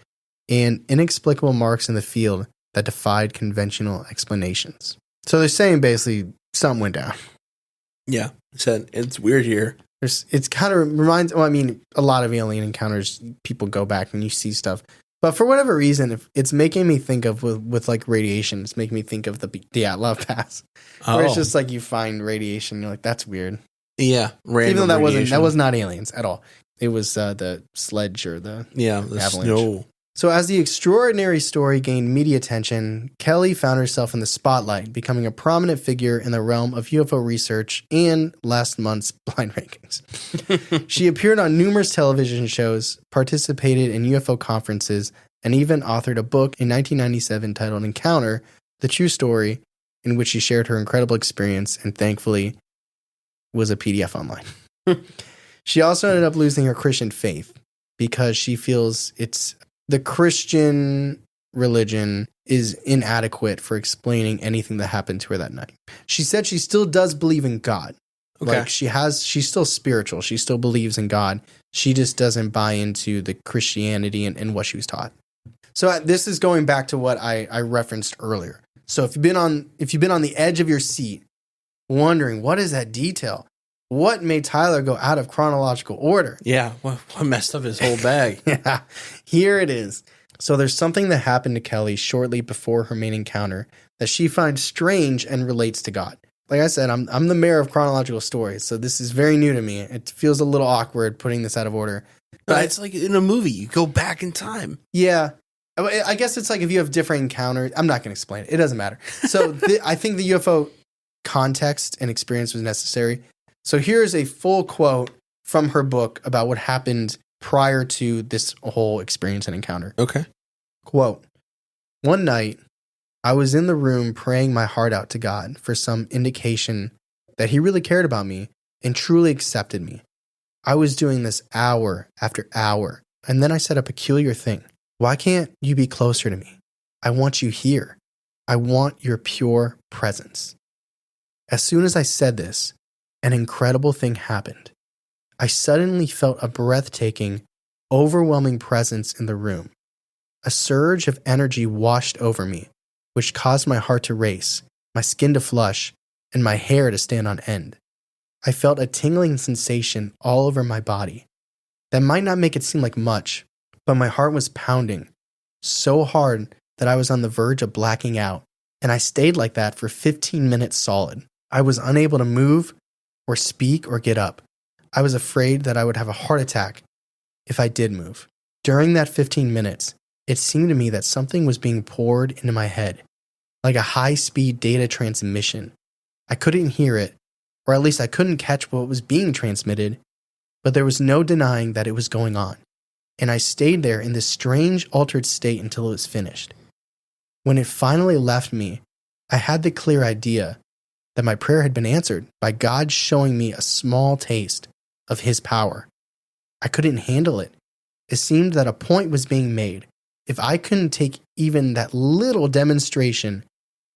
and inexplicable marks in the field that defied conventional explanations. So they're saying basically something went down. Yeah, said it's weird here. It's kind of reminds. Well, I mean, a lot of alien encounters, people go back and you see stuff. But for whatever reason, it's making me think of with like radiation. It's making me think of the Dyatlov Pass, where it's just like you find radiation. You're like, that's weird. Yeah, even though that was not aliens at all. It was the sledge or the avalanche. Snow. So as the extraordinary story gained media attention, Kelly found herself in the spotlight, becoming a prominent figure in the realm of UFO research and last month's blind rankings. She appeared on numerous television shows, participated in UFO conferences, and even authored a book in 1997 titled Encounter, The True Story, in which she shared her incredible experience and thankfully was a PDF online. She also ended up losing her Christian faith because she feels the Christian religion is inadequate for explaining anything that happened to her that night. She said she still does believe in God. Okay. Like she's still spiritual. She still believes in God. She just doesn't buy into the Christianity and what she was taught. So this is going back to what I referenced earlier. So if you've been on the edge of your seat, wondering what is that detail, what made Tyler go out of chronological order? Yeah, what messed up his whole bag? Yeah, here it is. So there's something that happened to Kelly shortly before her main encounter that she finds strange and relates to God. Like I said, I'm the mayor of chronological stories, so this is very new to me. It feels a little awkward putting this out of order. But it's like in a movie, you go back in time. Yeah. I guess it's like if you have different encounters. I'm not going to explain it. It doesn't matter. So I think the UFO context and experience was necessary. So here's a full quote from her book about what happened prior to this whole experience and encounter. Okay. Quote, "One night, I was in the room praying my heart out to God for some indication that he really cared about me and truly accepted me. I was doing this hour after hour, and then I said a peculiar thing. Why can't you be closer to me? I want you here. I want your pure presence. As soon as I said this, an incredible thing happened. I suddenly felt a breathtaking, overwhelming presence in the room. A surge of energy washed over me, which caused my heart to race, my skin to flush, and my hair to stand on end. I felt a tingling sensation all over my body. That might not make it seem like much, but my heart was pounding so hard that I was on the verge of blacking out, and I stayed like that for 15 minutes solid. I was unable to move or speak or get up. I was afraid that I would have a heart attack if I did move. During that 15 minutes, it seemed to me that something was being poured into my head, like a high-speed data transmission. I couldn't hear it, or at least I couldn't catch what was being transmitted, but there was no denying that it was going on. And I stayed there in this strange, altered state until it was finished. When it finally left me, I had the clear idea that my prayer had been answered by God showing me a small taste of his power. I couldn't handle it. It seemed that a point was being made. If I couldn't take even that little demonstration,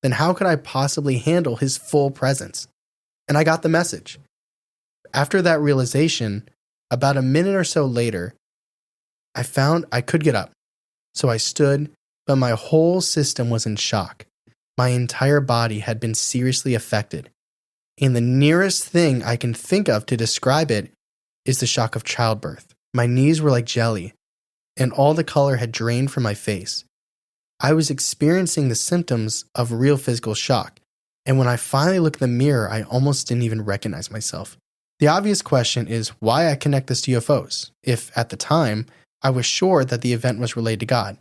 then how could I possibly handle his full presence? And I got the message. After that realization, about a minute or so later, I found I could get up. So I stood, but my whole system was in shock. My entire body had been seriously affected. And the nearest thing I can think of to describe it is the shock of childbirth. My knees were like jelly, and all the color had drained from my face. I was experiencing the symptoms of real physical shock, and when I finally looked in the mirror, I almost didn't even recognize myself. The obvious question is why I connect this to UFOs, if at the time I was sure that the event was related to God.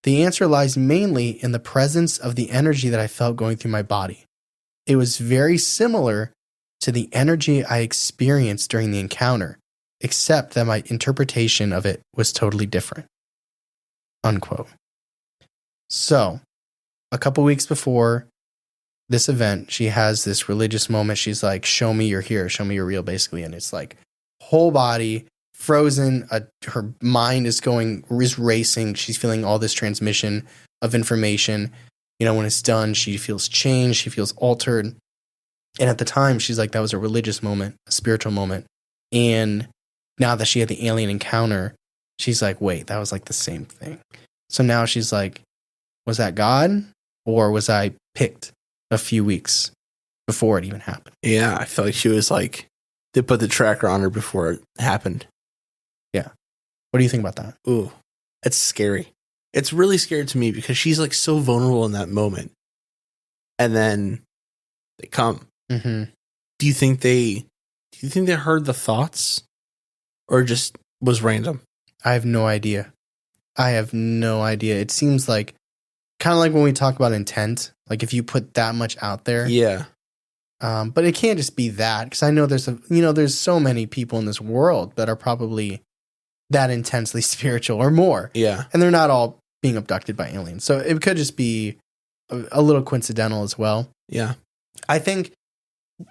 The answer lies mainly in the presence of the energy that I felt going through my body. It was very similar to the energy I experienced during the encounter, except that my interpretation of it was totally different." Unquote. So, a couple weeks before this event, she has this religious moment. She's like, "Show me you're here. Show me you're real," basically. And it's like whole body frozen. Her mind is racing. She's feeling all this transmission of information. You know, when it's done, she feels changed. She feels altered. And at the time, she's like, that was a religious moment, a spiritual moment. And now that she had the alien encounter, she's like, wait, that was like the same thing. So now she's like, was that God? Or was I picked a few weeks before it even happened? Yeah, I felt like she was like, they put the tracker on her before it happened. Yeah. What do you think about that? Ooh, it's scary. It's really scary to me because she's like so vulnerable in that moment. And then they come. Mm-hmm. Do you think they heard the thoughts or just was random? I have no idea. It seems like kind of like when we talk about intent, like if you put that much out there. Yeah. But it can't just be that, because I know there's so many people in this world that are probably that intensely spiritual or more. Yeah. And they're not all being abducted by aliens. So it could just be a little coincidental as well. Yeah. I think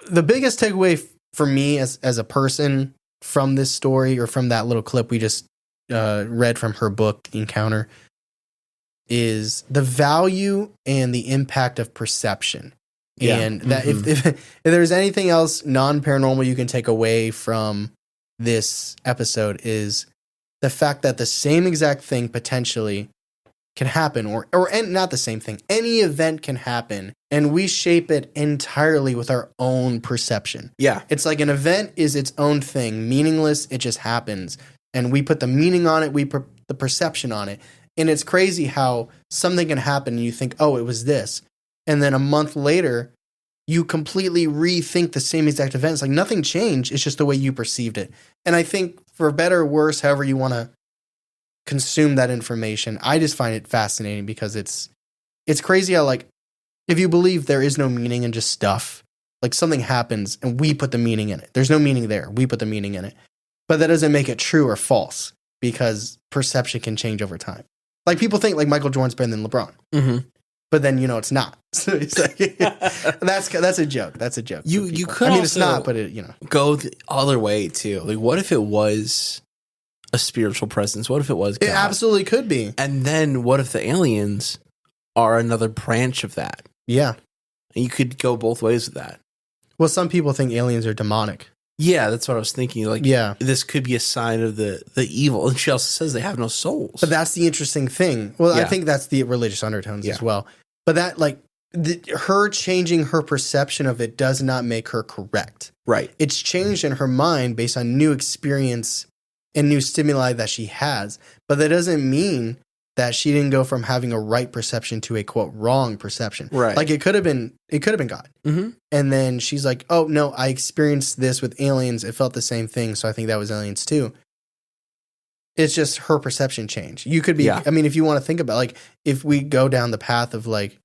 the biggest takeaway for me as a person from this story or from that little clip we just read from her book, Encounter, is the value and the impact of perception. Yeah. And that if there's anything else non-paranormal you can take away from this episode is the fact that the same exact thing potentially can happen, or not the same thing. Any event can happen, and we shape it entirely with our own perception. Yeah. It's like an event is its own thing, meaningless, it just happens. And we put the meaning on it, we put the perception on it. And it's crazy how something can happen and you think, oh, it was this. And then a month later, you completely rethink the same exact event. It's like nothing changed. It's just the way you perceived it. And I think for better or worse, however you want to consume that information, I just find it fascinating because it's crazy how, like, if you believe there is no meaning in just stuff, like something happens and we put the meaning in it. There's no meaning there. We put the meaning in it. But that doesn't make it true or false because perception can change over time. Like people think like Michael Jordan's better than LeBron. Mm-hmm. But then, it's not. So it's like, that's a joke. That's a joke. You could, I mean, it's not, but go the other way too. Like, what if it was a spiritual presence? What if it was God? It absolutely could be. And then what if the aliens are another branch of that? Yeah. And you could go both ways with that. Well, some people think aliens are demonic. Yeah, that's what I was thinking. Like, yeah, this could be a sign of the evil. And she also says they have no souls. But that's the interesting thing. Well, Yeah. I think that's the religious undertones as well. But that, like, her changing her perception of it does not make her correct. Right. It's changed in her mind based on new experience and new stimuli that she has. But that doesn't mean that she didn't go from having a right perception to a, quote, wrong perception. Right. Like, it could have been God. Mm-hmm. And then she's like, oh, no, I experienced this with aliens. It felt the same thing, so I think that was aliens too. It's just her perception change. You could be, I mean, if you want to think about, like, if we go down the path of, like,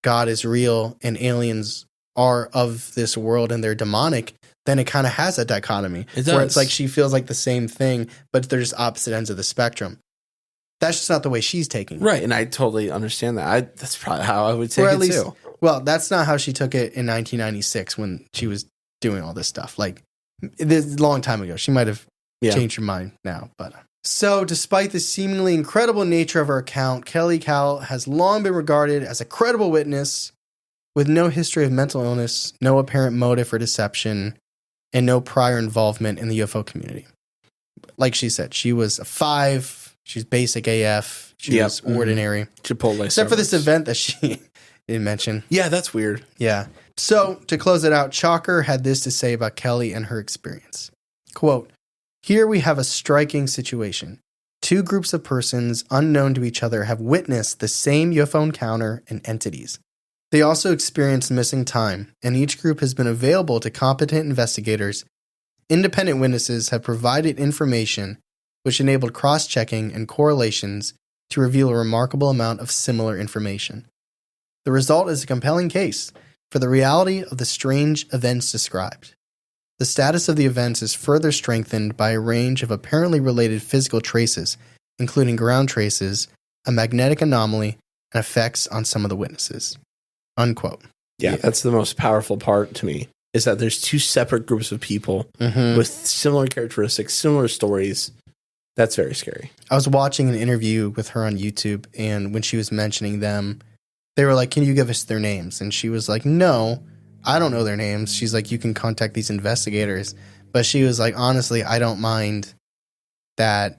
God is real and aliens are of this world and they're demonic, then it kind of has a dichotomy. It does. Where it's like she feels like the same thing, but they're just opposite ends of the spectrum. That's just not the way she's taking it. Right, and I totally understand that. That's probably how I would take it too. Well, that's not how she took it in 1996 when she was doing all this stuff. Like, this is a long time ago. She might have changed her mind now. But so, despite the seemingly incredible nature of her account, Kelly Cahill has long been regarded as a credible witness with no history of mental illness, no apparent motive for deception, and no prior involvement in the UFO community. Like she said, she was a 5. She's basic AF. She was ordinary. Chipotle Except for this event that she didn't mention. Yeah, that's weird. Yeah. So, to close it out, Chalker had this to say about Kelly and her experience. Quote, "Here we have a striking situation. 2 groups of persons unknown to each other have witnessed the same UFO encounter and entities. They also experienced missing time, and each group has been available to competent investigators. Independent witnesses have provided information which enabled cross-checking and correlations to reveal a remarkable amount of similar information. The result is a compelling case for the reality of the strange events described. The status of the events is further strengthened by a range of apparently related physical traces, including ground traces, a magnetic anomaly, and effects on some of the witnesses." Unquote. Yeah, that's the most powerful part to me, is that there's 2 separate groups of people with similar characteristics, similar stories. That's very scary. I was watching an interview with her on YouTube, and when she was mentioning them, they were like, "Can you give us their names?" And she was like, "No, I don't know their names." She's like, "You can contact these investigators." But she was like, "Honestly, I don't mind that.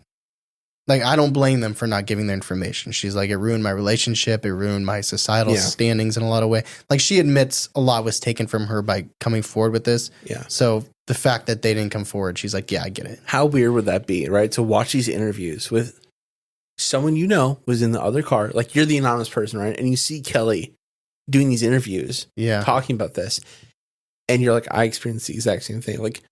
Like, I don't blame them for not giving their information." She's like, "It ruined my relationship. It ruined my societal standings in a lot of ways." Like, she admits a lot was taken from her by coming forward with this. Yeah. So the fact that they didn't come forward, she's like, "Yeah, I get it." How weird would that be, right? To watch these interviews with someone was in the other car, like you're the anonymous person, right? And you see Kelly doing these interviews, talking about this, and you're like, I experienced the exact same thing. Like,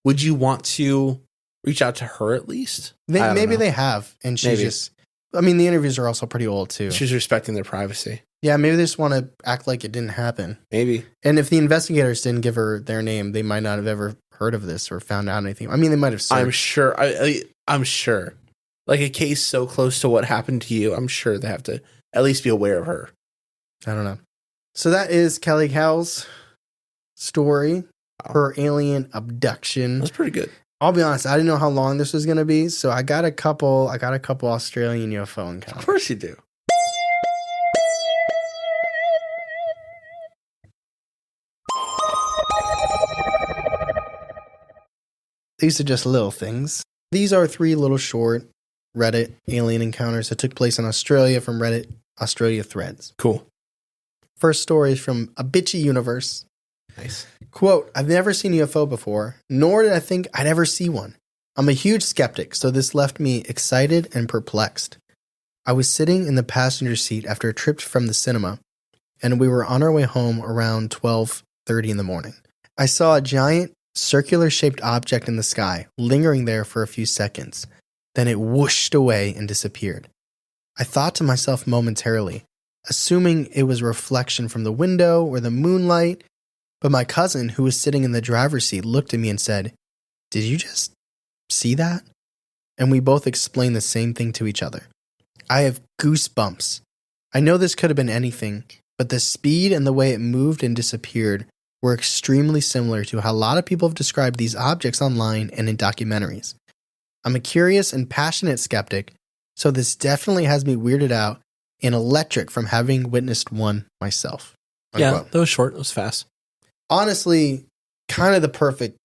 would you want to reach out to her at least? Maybe they have, and she's just. I mean, the interviews are also pretty old too. She's respecting their privacy. Yeah, maybe they just want to act like it didn't happen. Maybe. And if the investigators didn't give her their name, they might not have ever heard of this or found out anything. I mean, they might have searched. I'm sure. I'm sure. Like a case so close to what happened to you, I'm sure they have to at least be aware of her. I don't know. So that is Kelly Cahill's story, her alien abduction. That's pretty good. I'll be honest, I didn't know how long this was going to be, so I got a couple Australian UFO encounters. Of course you do. These are just little things. These are 3 little short Reddit alien encounters that took place in Australia from Reddit Australia threads. Cool. First story is from A Bitchy Universe. Nice. Quote, I've never seen a UFO before, nor did I think I'd ever see one. I'm a huge skeptic, so this left me excited and perplexed. I was sitting in the passenger seat after a trip from the cinema, and we were on our way home around 12:30 in the morning. I saw a giant circular-shaped object in the sky, lingering there for a few seconds. Then it whooshed away and disappeared. I thought to myself momentarily, assuming it was a reflection from the window or the moonlight, but my cousin, who was sitting in the driver's seat, looked at me and said, "Did you just see that?" And we both explained the same thing to each other. I have goosebumps. I know this could have been anything, but the speed and the way it moved and disappeared were extremely similar to how a lot of people have described these objects online and in documentaries. I'm a curious and passionate skeptic, so this definitely has me weirded out and electric from having witnessed one myself. Yeah, that was short. It was fast. Honestly, kind of the perfect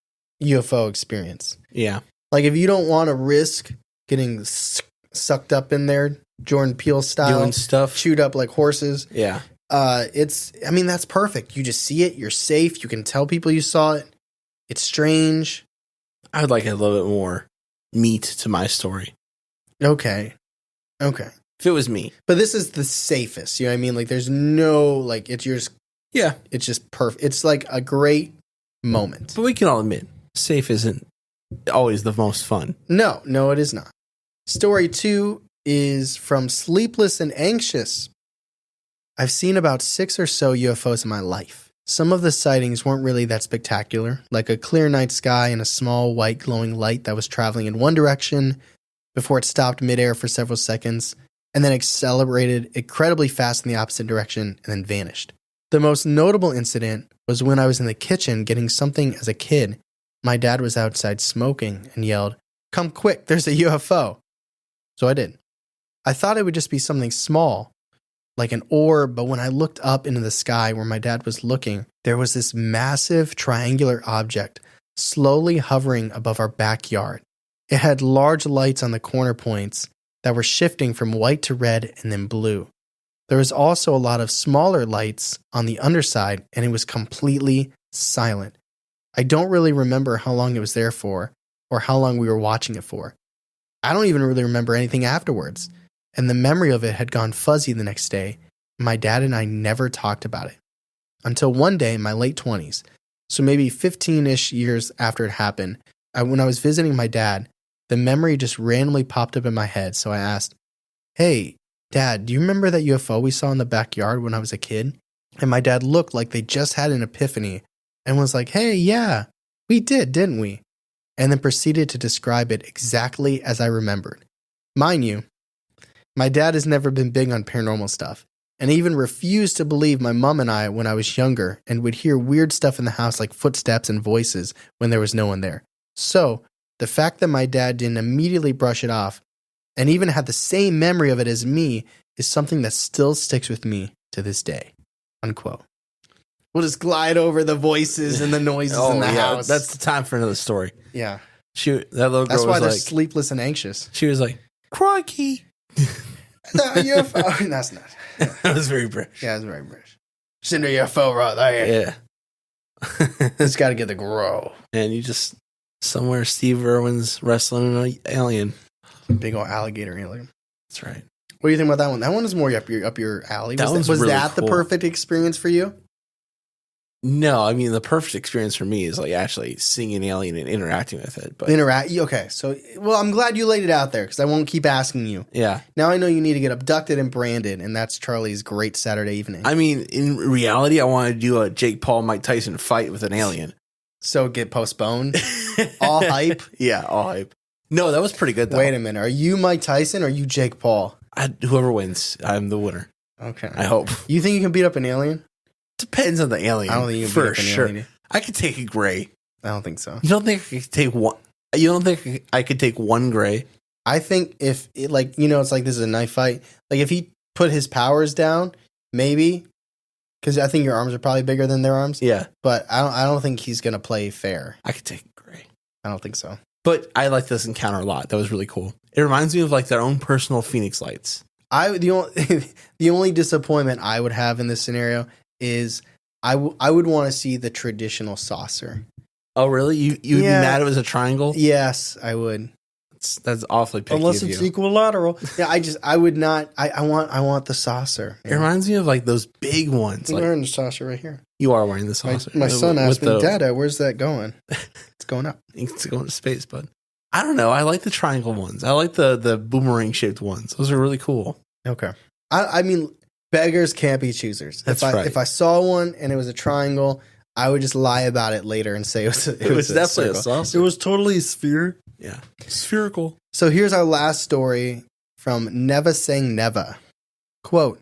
UFO experience. Yeah. Like, if you don't want to risk getting sucked up in there, Jordan Peele style, doing stuff, chewed up like horses. Yeah. That's perfect. You just see it. You're safe. You can tell people you saw it. It's strange. I would like a little bit more meat to my story. Okay. If it was me. But this is the safest. You know what I mean? Like, there's no, like, it's just perfect. It's like a great moment. But we can all admit, safe isn't always the most fun. No, it is not. Story 2 is from Sleepless and Anxious. I've seen about 6 or so UFOs in my life. Some of the sightings weren't really that spectacular, like a clear night sky and a small white glowing light that was traveling in one direction before it stopped midair for several seconds and then accelerated incredibly fast in the opposite direction and then vanished. The most notable incident was when I was in the kitchen getting something as a kid. My dad was outside smoking and yelled, "Come quick, there's a UFO." So I did. I thought it would just be something small, like an orb, but when I looked up into the sky where my dad was looking, there was this massive triangular object slowly hovering above our backyard. It had large lights on the corner points that were shifting from white to red and then blue. There was also a lot of smaller lights on the underside, and it was completely silent. I don't really remember how long it was there for or how long we were watching it for. I don't even really remember anything afterwards. And the memory of it had gone fuzzy the next day. My dad and I never talked about it. Until one day in my late 20s, so maybe 15-ish years after it happened, when I was visiting my dad, the memory just randomly popped up in my head, so I asked, "Hey, Dad, do you remember that UFO we saw in the backyard when I was a kid?" And my dad looked like they just had an epiphany and was like, "Hey, yeah, we did, didn't we?" And then proceeded to describe it exactly as I remembered. Mind you, my dad has never been big on paranormal stuff, and even refused to believe my mom and I when I was younger and would hear weird stuff in the house like footsteps and voices when there was no one there. So, the fact that my dad didn't immediately brush it off and even had the same memory of it as me is something that still sticks with me to this day. Unquote. We'll just glide over the voices and the noises in the house. That's the time for another story. Yeah. That little girl That's why was they're like, sleepless and anxious. she was like, "Crikey." No, UFO. That's not. That was very British. Yeah, it's very British. Send a UFO right there. Yeah. It's got to get the grow. And you just, somewhere Steve Irwin's wrestling an alien. Big old alligator alien. That's right. What do you think about that one? That one is more up your alley. Was really that cool. the perfect experience for you? No, I mean, the perfect experience for me is like actually seeing an alien and interacting with it. But Okay, so, well, I'm glad you laid it out there because I won't keep asking you. Yeah. Now I know you need to get abducted and branded, and that's Charlie's great Saturday evening. I mean, in reality, I want to do a Jake Paul, Mike Tyson fight with an alien. So get postponed? All hype? Yeah, all hype. No, that was pretty good, though. Wait a minute. Are you Mike Tyson or are you Jake Paul? Whoever wins, I'm the winner. Okay. I hope. You think you can beat up an alien? Depends on the alien. I don't think you can for beat up an sure. alien. I could take a gray. I don't think so. You don't think I could take one? You don't think I could take one gray? I think if it, like, you know, it's like this is a knife fight. Like if he put his powers down, maybe, because I think your arms are probably bigger than their arms. Yeah, but I don't think he's gonna play fair. I could take gray. I don't think so. But I like this encounter a lot. That was really cool. It reminds me of like their own personal Phoenix lights. The only disappointment I would have in this scenario is I would want to see the traditional saucer. Oh, really? You'd be mad it was a triangle? Yes, I would. That's awfully picky Unless of it's you. equilateral. Yeah, I would not. I want the saucer. It reminds me of like those big ones. I'm like, wearing the saucer right here. You are wearing the saucer. My son asked me, Dada, where's that going? It's going up. It's going to space, bud. I don't know. I like the triangle ones. I like the boomerang shaped ones. Those are really cool. Okay. I mean, beggars can't be choosers. That's right. If I saw one and it was a triangle, I would just lie about it later and say it was definitely a saucer. It was totally a sphere. Yeah. Spherical. So here's our last story from Neva Saying Neva. Quote,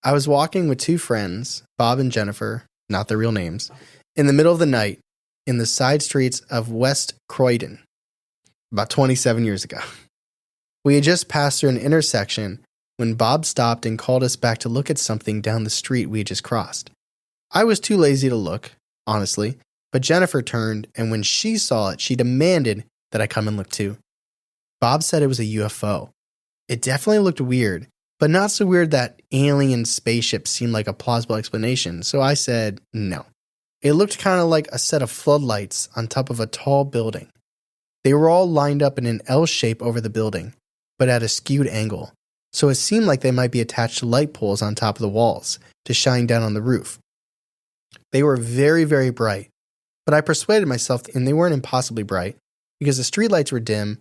I was walking with two friends, Bob and Jennifer, not their real names, in the middle of the night in the side streets of West Croydon, about 27 years ago. We had just passed through an intersection when Bob stopped and called us back to look at something down the street we had just crossed. I was too lazy to look, honestly, but Jennifer turned, and when she saw it, she demanded that I come and look too. Bob said it was a UFO. It definitely looked weird, but not so weird that alien spaceship seemed like a plausible explanation, so I said no. It looked kind of like a set of floodlights on top of a tall building. They were all lined up in an L shape over the building, but at a skewed angle, so it seemed like they might be attached to light poles on top of the walls to shine down on the roof. They were very, very bright, but I persuaded myself and they weren't impossibly bright because the streetlights were dim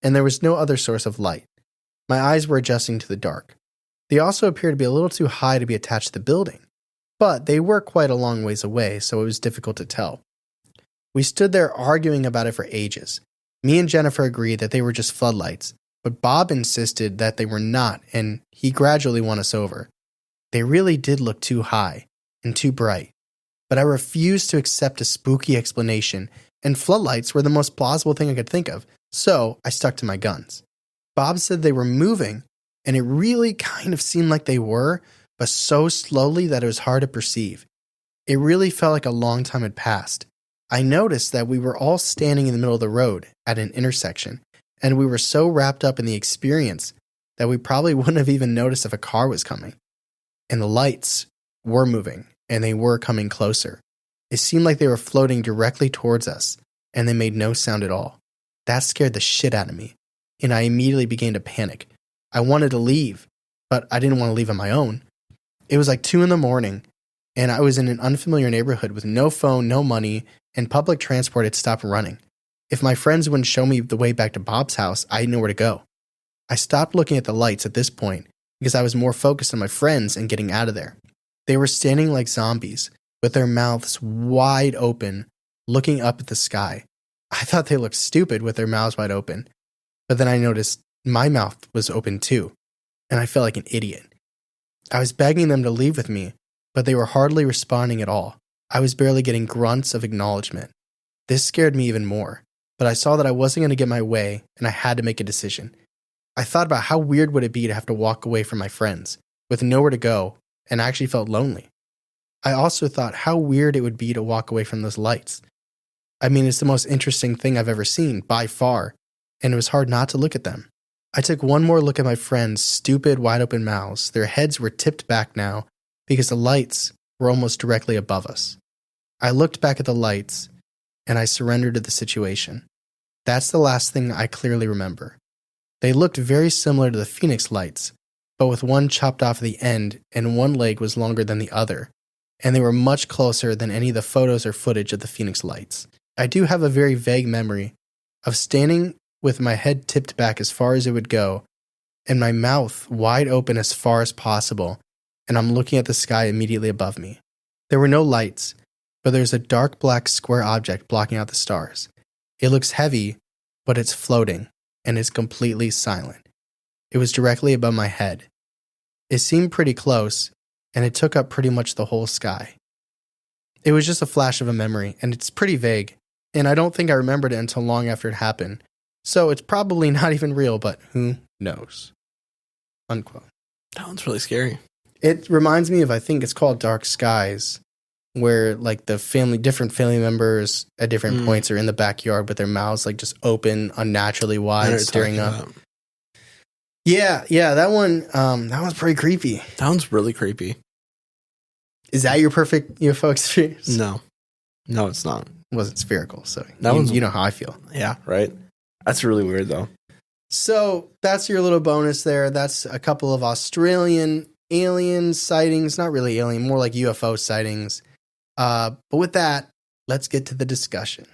and there was no other source of light. My eyes were adjusting to the dark. They also appeared to be a little too high to be attached to the building, but they were quite a long ways away, so it was difficult to tell. We stood there arguing about it for ages. Me and Jennifer agreed that they were just floodlights, but Bob insisted that they were not, and he gradually won us over. They really did look too high and too bright, but I refused to accept a spooky explanation, and floodlights were the most plausible thing I could think of, so I stuck to my guns. Bob said they were moving, and it really kind of seemed like they were, but so slowly that it was hard to perceive. It really felt like a long time had passed. I noticed that we were all standing in the middle of the road at an intersection, and we were so wrapped up in the experience that we probably wouldn't have even noticed if a car was coming. And the lights were moving, and they were coming closer. It seemed like they were floating directly towards us, and they made no sound at all. That scared the shit out of me, and I immediately began to panic. I wanted to leave, but I didn't want to leave on my own. It was like 2 a.m, and I was in an unfamiliar neighborhood with no phone, no money, and public transport had stopped running. If my friends wouldn't show me the way back to Bob's house, I had nowhere to go. I stopped looking at the lights at this point because I was more focused on my friends and getting out of there. They were standing like zombies, with their mouths wide open, looking up at the sky. I thought they looked stupid with their mouths wide open, but then I noticed my mouth was open too, and I felt like an idiot. I was begging them to leave with me, but they were hardly responding at all. I was barely getting grunts of acknowledgement. This scared me even more, but I saw that I wasn't going to get my way, and I had to make a decision. I thought about how weird would it be to have to walk away from my friends, with nowhere to go, and I actually felt lonely. I also thought how weird it would be to walk away from those lights. I mean, it's the most interesting thing I've ever seen, by far, and it was hard not to look at them. I took one more look at my friends' stupid, wide-open mouths. Their heads were tipped back now because the lights were almost directly above us. I looked back at the lights, and I surrendered to the situation. That's the last thing I clearly remember. They looked very similar to the Phoenix lights, but with one chopped off at the end and one leg was longer than the other, and they were much closer than any of the photos or footage of the Phoenix lights. I do have a very vague memory of standing with my head tipped back as far as it would go, and my mouth wide open as far as possible, and I'm looking at the sky immediately above me. There were no lights, but there's a dark black square object blocking out the stars. It looks heavy, but it's floating, and it's completely silent. It was directly above my head. It seemed pretty close, and it took up pretty much the whole sky. It was just a flash of a memory, and it's pretty vague, and I don't think I remembered it until long after it happened, So it's probably not even real, but who knows? Unquote. That one's really scary. It reminds me of, I think it's called Dark Skies, where like different family members at different points are in the backyard, but their mouths like just open unnaturally wide, staring up. About. Yeah, that one's pretty creepy. That one's really creepy. Is that your perfect UFO experience? No, it's not. It wasn't spherical, so you know how I feel. Yeah, right. That's really weird though. So that's your little bonus there. That's a couple of Australian alien sightings, not really alien, more like UFO sightings. But with that, let's get to the discussion.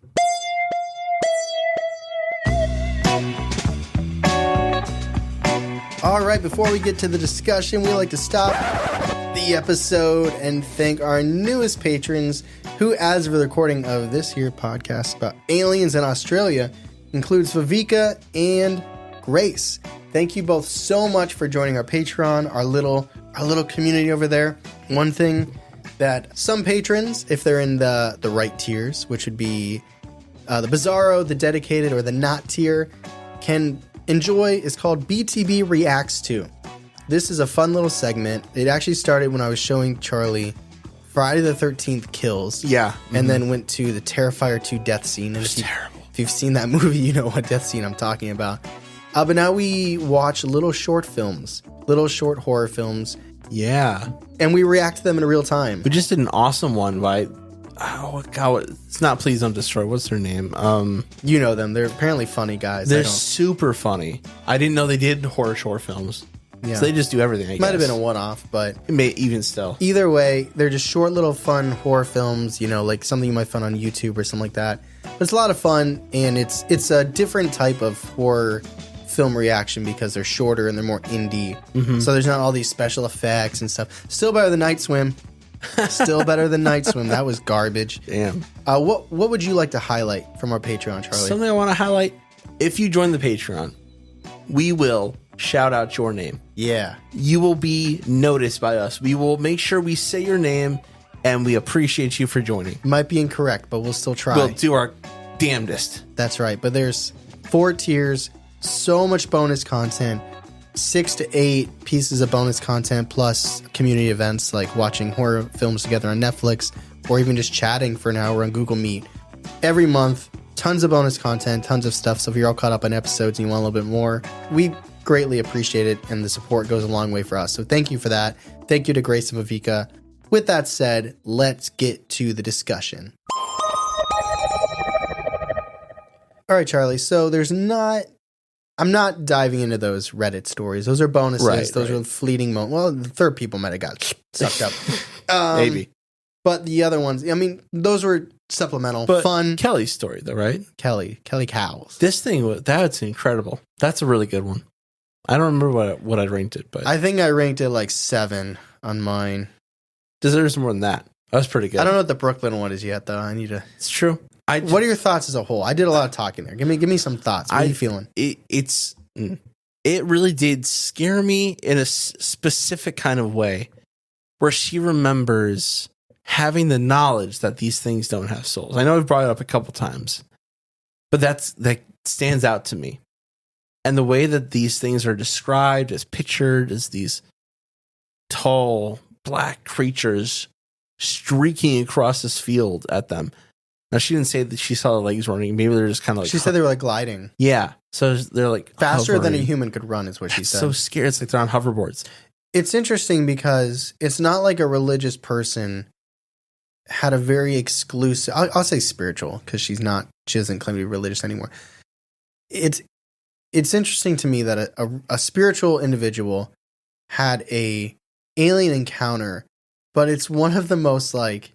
All right, before we get to the discussion, we like to stop the episode and thank our newest patrons, who, as of the recording of this here podcast about aliens in Australia, includes Viveka and Grace. Thank you both so much for joining our Patreon, our little community over there. One thing that some patrons, if they're in the right tiers, which would be the Bizarro, the Dedicated, or the Not tier, can enjoy is called BTB Reacts To. This is a fun little segment. It actually started when I was showing Charlie Friday the 13th Kills. Yeah. Mm-hmm. And then went to the Terrifier 2 death scene. And terrible. If you've seen that movie, you know what death scene I'm talking about. But now we watch little short horror films. Yeah. And we react to them in real time. We just did an awesome one by, it's not Please Don't Destroy. What's their name? You know them. They're apparently funny guys. They're super funny. I didn't know they did horror short films. Yeah. So they just do everything, I guess. Might have been a one-off, but... It may even still. Either way, they're just short little fun horror films, like something you might find on YouTube or something like that. But it's a lot of fun, and it's a different type of horror film reaction because they're shorter and they're more indie. Mm-hmm. So there's not all these special effects and stuff. Still better than Night Swim. Still better than Night Swim. That was garbage. Damn. What would you like to highlight from our Patreon, Charlie? Something I want to highlight. If you join the Patreon, we will shout out your name. Yeah. You will be noticed by us. We will make sure we say your name, and we appreciate you for joining. Might be incorrect, but we'll still try. We'll do our damnedest. That's right. But there's 4 tiers, so much bonus content, 6 to 8 pieces of bonus content, plus community events like watching horror films together on Netflix, or even just chatting for an hour on Google Meet. Every month, tons of bonus content, tons of stuff. So if you're all caught up on episodes and you want a little bit more, we greatly appreciate it, and the support goes a long way for us. So thank you for that. Thank you to Grace and Viveka. With that said, let's get to the discussion. All right, Charlie. So I'm not diving into those Reddit stories. Those are bonuses. Right, those are fleeting moments. Well, the third people might have got sucked up. Maybe. But the other ones, those were supplemental, fun. Kelly's story, though, right? Kelly Cowles. This thing, that's incredible. That's a really good one. I don't remember what I ranked it, but I think I ranked it like 7 on mine. Deserves more than that. That was pretty good. I don't know what the Brooklyn one is yet, though. I need to. It's true. What are your thoughts as a whole? I did a lot of talking there. Give me some thoughts. What are you feeling? It really did scare me in a specific kind of way, where she remembers having the knowledge that these things don't have souls. I know I've brought it up a couple times, but that stands out to me. And the way that these things are described, as pictured as these tall black creatures streaking across this field at them. Now, she didn't say that she saw the legs running. Maybe they're just kind of like... She said they were like gliding. Yeah. So they're like faster hovering. than a human could run is what she said. So scared. It's like they're on hoverboards. It's interesting because it's not like a religious person had a very exclusive... I'll say spiritual because she doesn't claim to be religious anymore. It's interesting to me that a spiritual individual had a alien encounter, but it's one of the most like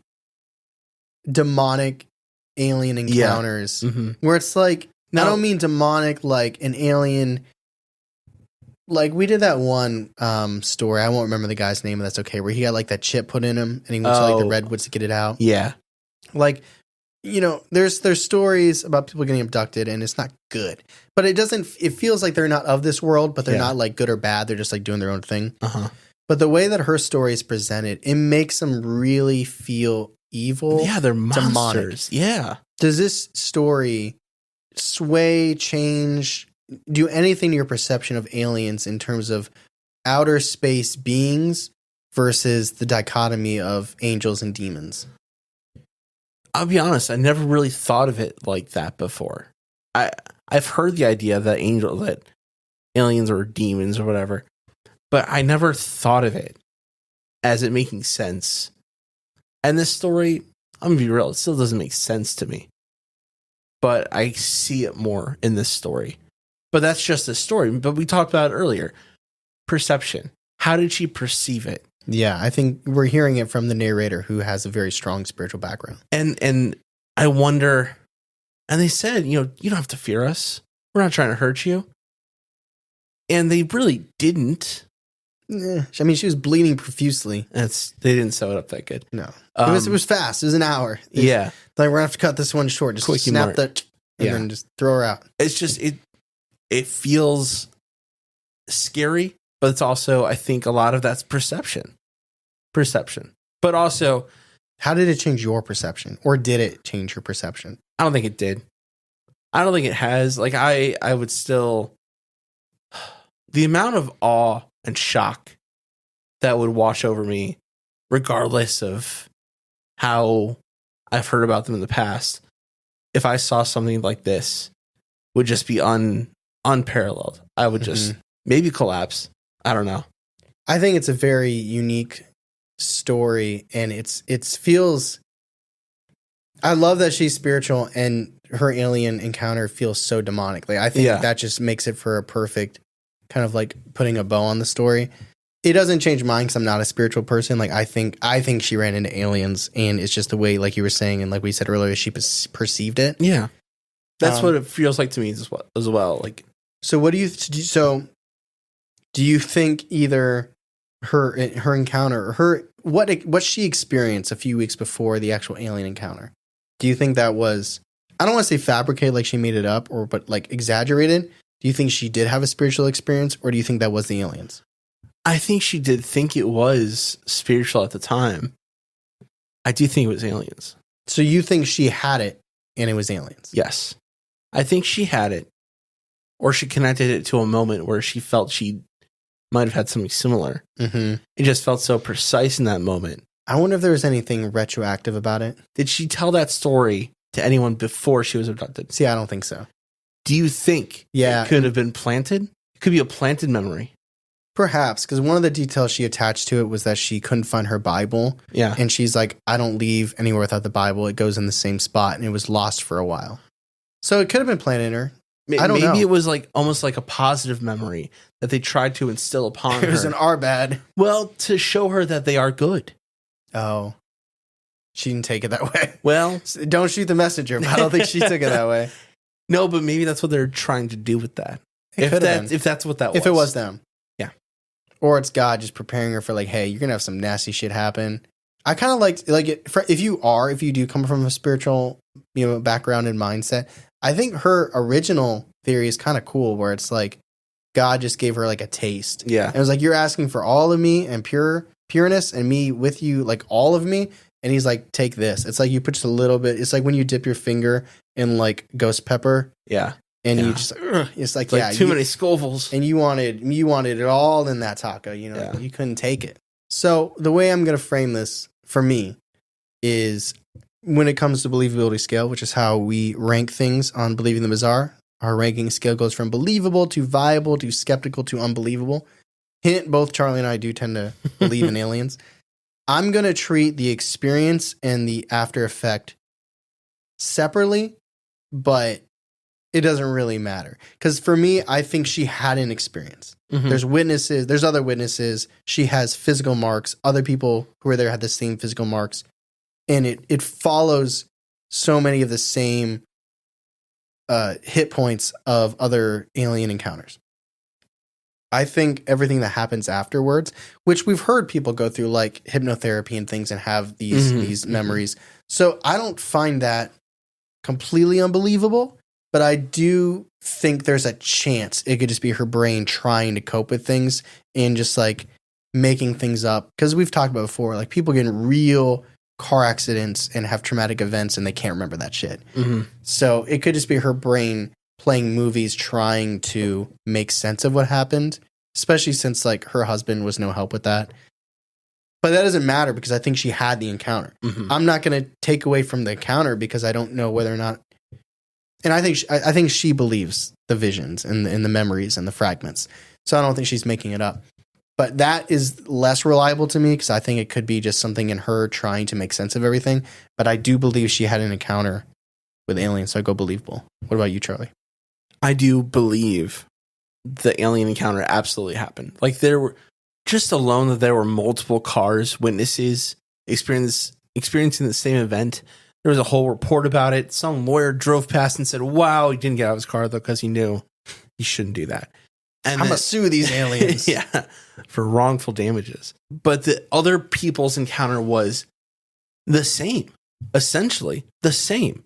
demonic alien encounters where it's like, I don't mean demonic like an alien. Like we did that one story. I won't remember the guy's name, but that's okay. Where he got like that chip put in him and he went to like the redwoods to get it out. Yeah. Like, there's stories about people getting abducted and it's not good, but it feels like they're not of this world, but they're not like good or bad. They're just like doing their own thing. Uh-huh. But the way that her story is presented, it makes them really feel evil. Yeah, they're monsters. Demonic. Yeah. Does this story sway, change, do anything to your perception of aliens in terms of outer space beings versus the dichotomy of angels and demons? I'll be honest, I never really thought of it like that before. I've heard the idea that aliens or demons or whatever, but I never thought of it as it making sense. And this story, I'm gonna be real, it still doesn't make sense to me. But I see it more in this story. But that's just a story. But we talked about it earlier. Perception. How did she perceive it? Yeah, I think we're hearing it from the narrator who has a very strong spiritual background. And I wonder, and they said, you don't have to fear us. We're not trying to hurt you. And they really didn't. I mean, she was bleeding profusely. They didn't sew it up that good. No. It was fast. It was an hour. Yeah. Like, we're going to have to cut this one short. Just Quickie snap mark. and then just throw her out. It's just, it feels scary, but it's also, I think a lot of that's perception. But also, how did it change your perception? Or did it change your perception? I don't think it did. I don't think it has. Like, I would still, the amount of awe and shock that would wash over me, regardless of how I've heard about them in the past, if I saw something like this, would just be unparalleled. I would just maybe collapse. I don't know. I think it's a very unique story, and it feels. I love that she's spiritual, and her alien encounter feels so demonic. Like, I think that just makes it for a perfect kind of like putting a bow on the story. It doesn't change mine because I'm not a spiritual person. Like, I think she ran into aliens, and it's just the way, like you were saying, and like we said earlier, she perceived it. Yeah, that's what it feels like to me as well. Like, so what do you think either her encounter, or what she experienced a few weeks before the actual alien encounter? Do you think that was, I don't want to say fabricated, like she made it up, but like exaggerated? Do you think she did have a spiritual experience, or do you think that was the aliens? I think she did think it was spiritual at the time. I do think it was aliens. So you think she had it and it was aliens? Yes. I think she had it, or she connected it to a moment where she felt she might have had something similar. Mm-hmm. It just felt so precise in that moment. I wonder if there was anything retroactive about it. Did she tell that story to anyone before she was abducted? See, I don't think so. Do you think it could have been planted? It could be a planted memory. Perhaps, because one of the details she attached to it was that she couldn't find her Bible. Yeah. And she's like, I don't leave anywhere without the Bible. It goes in the same spot, and it was lost for a while. So it could have been planted in her. I don't know. Maybe it was like almost like a positive memory that they tried to instill upon her. It was an R bad. Well, to show her that they are good. Oh. She didn't take it that way. Well, don't shoot the messenger, but I don't think she took it that way. No, but maybe that's what they're trying to do with that. If that's what that was. If it was them. Yeah. Or it's God just preparing her for like, hey, you're going to have some nasty shit happen. I kind of like if you do come from a spiritual, background and mindset, I think her original theory is kind of cool, where it's like God just gave her like a taste. Yeah. And it was like, you're asking for all of me and pureness and me with you, like all of me. And he's like, take this. It's like you put just a little bit. It's like when you dip your finger in like ghost pepper. Yeah. And you just, it's like too many Scovilles. And you wanted it all in that taco, you couldn't take it. So the way I'm going to frame this for me is when it comes to believability scale, which is how we rank things on Believing the Bizarre, our ranking scale goes from believable to viable to skeptical to unbelievable. Hint, both Charlie and I do tend to believe in aliens. I'm going to treat the experience and the after effect separately, but it doesn't really matter. Because for me, I think she had an experience. Mm-hmm. There's witnesses. There's other witnesses. She has physical marks. Other people who were there had the same physical marks. And it follows so many of the same hit points of other alien encounters. I think everything that happens afterwards, which we've heard people go through like hypnotherapy and things and have these memories. So I don't find that completely unbelievable, but I do think there's a chance it could just be her brain trying to cope with things and just like making things up. Because we've talked about before, like people getting real car accidents and have traumatic events and they can't remember that shit. Mm-hmm. So it could just be her brain playing movies trying to make sense of what happened, especially since like her husband was no help with that. But that doesn't matter because I think she had the encounter. Mm-hmm. I'm not going to take away from the encounter because I don't know whether or not. And I think she believes the visions and the memories and the fragments. So I don't think she's making it up. But that is less reliable to me because I think it could be just something in her trying to make sense of everything. But I do believe she had an encounter with aliens, so I go believable. What about you, Charlie? I do believe the alien encounter absolutely happened. Like there were just alone that there were multiple cars, witnesses experiencing the same event. There was a whole report about it. Some lawyer drove past and said, wow, he didn't get out of his car though because he knew he shouldn't do that. And I'm going to sue these aliens. Yeah, for wrongful damages. But the other people's encounter was the same, essentially the same.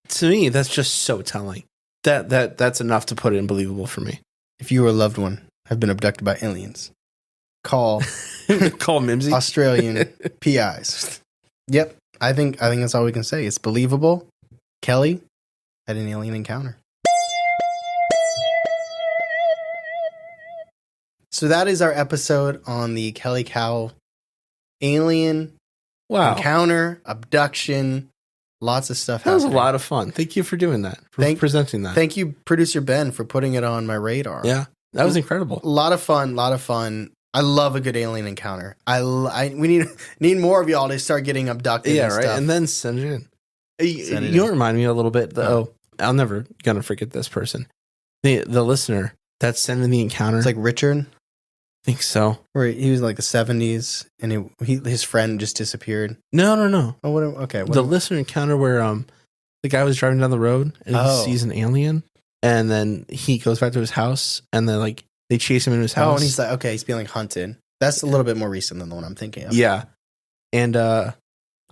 To me, that's just so telling. That's enough to put it in believable for me. If you or a loved one have been abducted by aliens, call Mimsy. Australian PIs. Yep, I think that's all we can say. It's believable. Kelly had an alien encounter. So that is our episode on the Kelly Cow alien encounter, abduction, lots of stuff. That was a lot of fun. Thank you for doing that, for presenting that. Thank you, producer Ben, for putting it on my radar. Yeah, that was incredible. A lot of fun. I love a good alien encounter. We need more of y'all to start getting abducted. Yeah, and right. stuff. And then send it in. You remind me a little bit. I'll never gonna forget this person. The listener that's sending the encounter. It's like Richard. I think so. Where he was like the 70s, and his friend just disappeared. No. Oh, okay. The listener encounter where the guy was driving down the road and he sees an alien, and then he goes back to his house, and then like they chase him into his house. Oh, and he's like, okay, he's being like hunted. That's a little bit more recent than the one I'm thinking of. Yeah, and the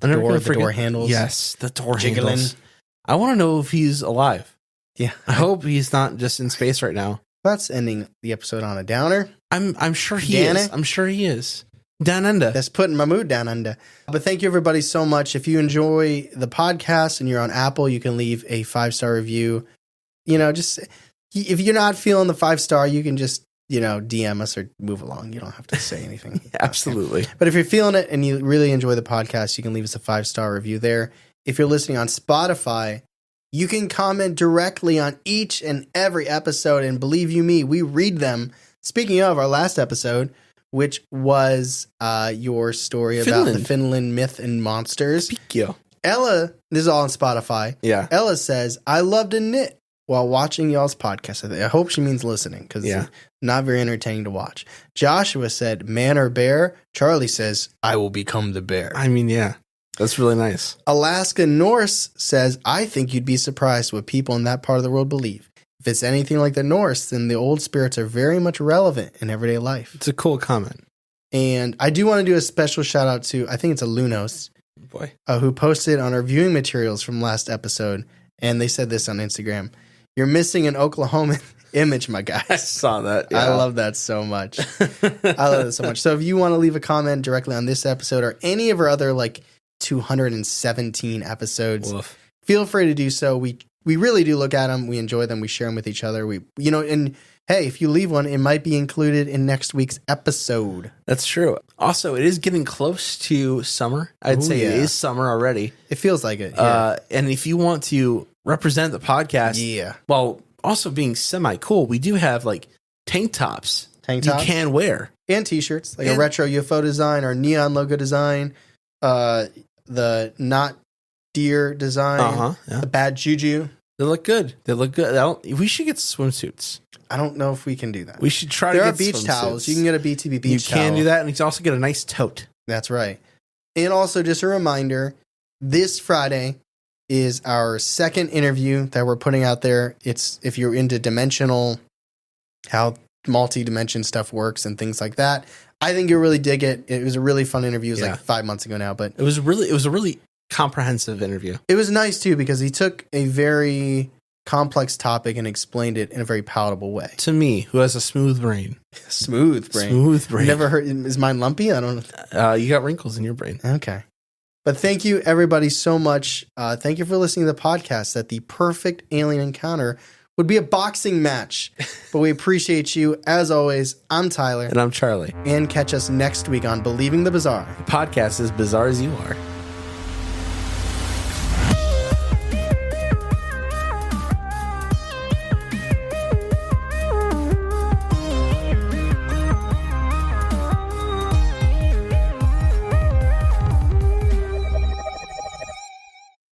door handles. Yes, the door jiggling. handles. I want to know if he's alive. Yeah, I hope he's not just in space right now. That's ending the episode on a downer. I'm sure he is. I'm sure he is. Down under. That's putting my mood down under. But thank you everybody so much. If you enjoy the podcast and you're on Apple, you can leave a 5-star review. Just if you're not feeling the 5-star, you can just, DM us or move along. You don't have to say anything. Absolutely. But if you're feeling it and you really enjoy the podcast, you can leave us a 5-star review there. If you're listening on Spotify, you can comment directly on each and every episode, and believe you me, we read them. Speaking of our last episode, which was your story about the Finland myth and monsters. Ella, this is all on Spotify. Yeah. Ella says, I love to knit while watching y'all's podcast. I hope she means listening because it's not very entertaining to watch. Joshua said, man or bear? Charlie says, I will become the bear. I mean, yeah. That's really nice. Alaska Norse says, I think you'd be surprised what people in that part of the world believe. If it's anything like the Norse, then the old spirits are very much relevant in everyday life. It's a cool comment. And I do want to do a special shout out to, I think it's a Lunos, who posted on our viewing materials from last episode. And they said this on Instagram. You're missing an Oklahoman image, my guy. I saw that. Yeah. I love that so much. I love it so much. So if you want to leave a comment directly on this episode or any of our other 217 episodes, feel free to do so. We really do look at them. We enjoy them. We share them with each other. And hey, if you leave one, it might be included in next week's episode. That's true. Also, it is getting close to summer. I'd say it is summer already. It feels like it. Yeah. And if you want to represent the podcast, while also being semi cool, we do have tank tops. You can wear. And t-shirts, a retro UFO design or neon logo design. The not deer design, the bad juju. They look good. We should get swimsuits. I don't know if we can do that. We should try to get beach swimsuits. towels. You can get a BTB beach towel. You can do that, and you can also get a nice tote. That's right. And also, just a reminder, this Friday is our second interview that we're putting out there. It's if you're into dimensional, how multi-dimension stuff works and things like that. I think you'll really dig it. It was a really fun interview. It was 5 months ago now, but it was a really comprehensive interview. It was nice too because he took a very complex topic and explained it in a very palatable way. To me, who has a smooth brain. Smooth brain. Smooth brain. Never heard. Is mine lumpy? I don't know. You got wrinkles in your brain. Okay. But thank you, everybody, so much. Thank you for listening to the podcast. That the perfect alien encounter would be a boxing match. But we appreciate you. As always, I'm Tyler. And I'm Charlie. And catch us next week on Believing the Bizarre. The podcast is bizarre as you are.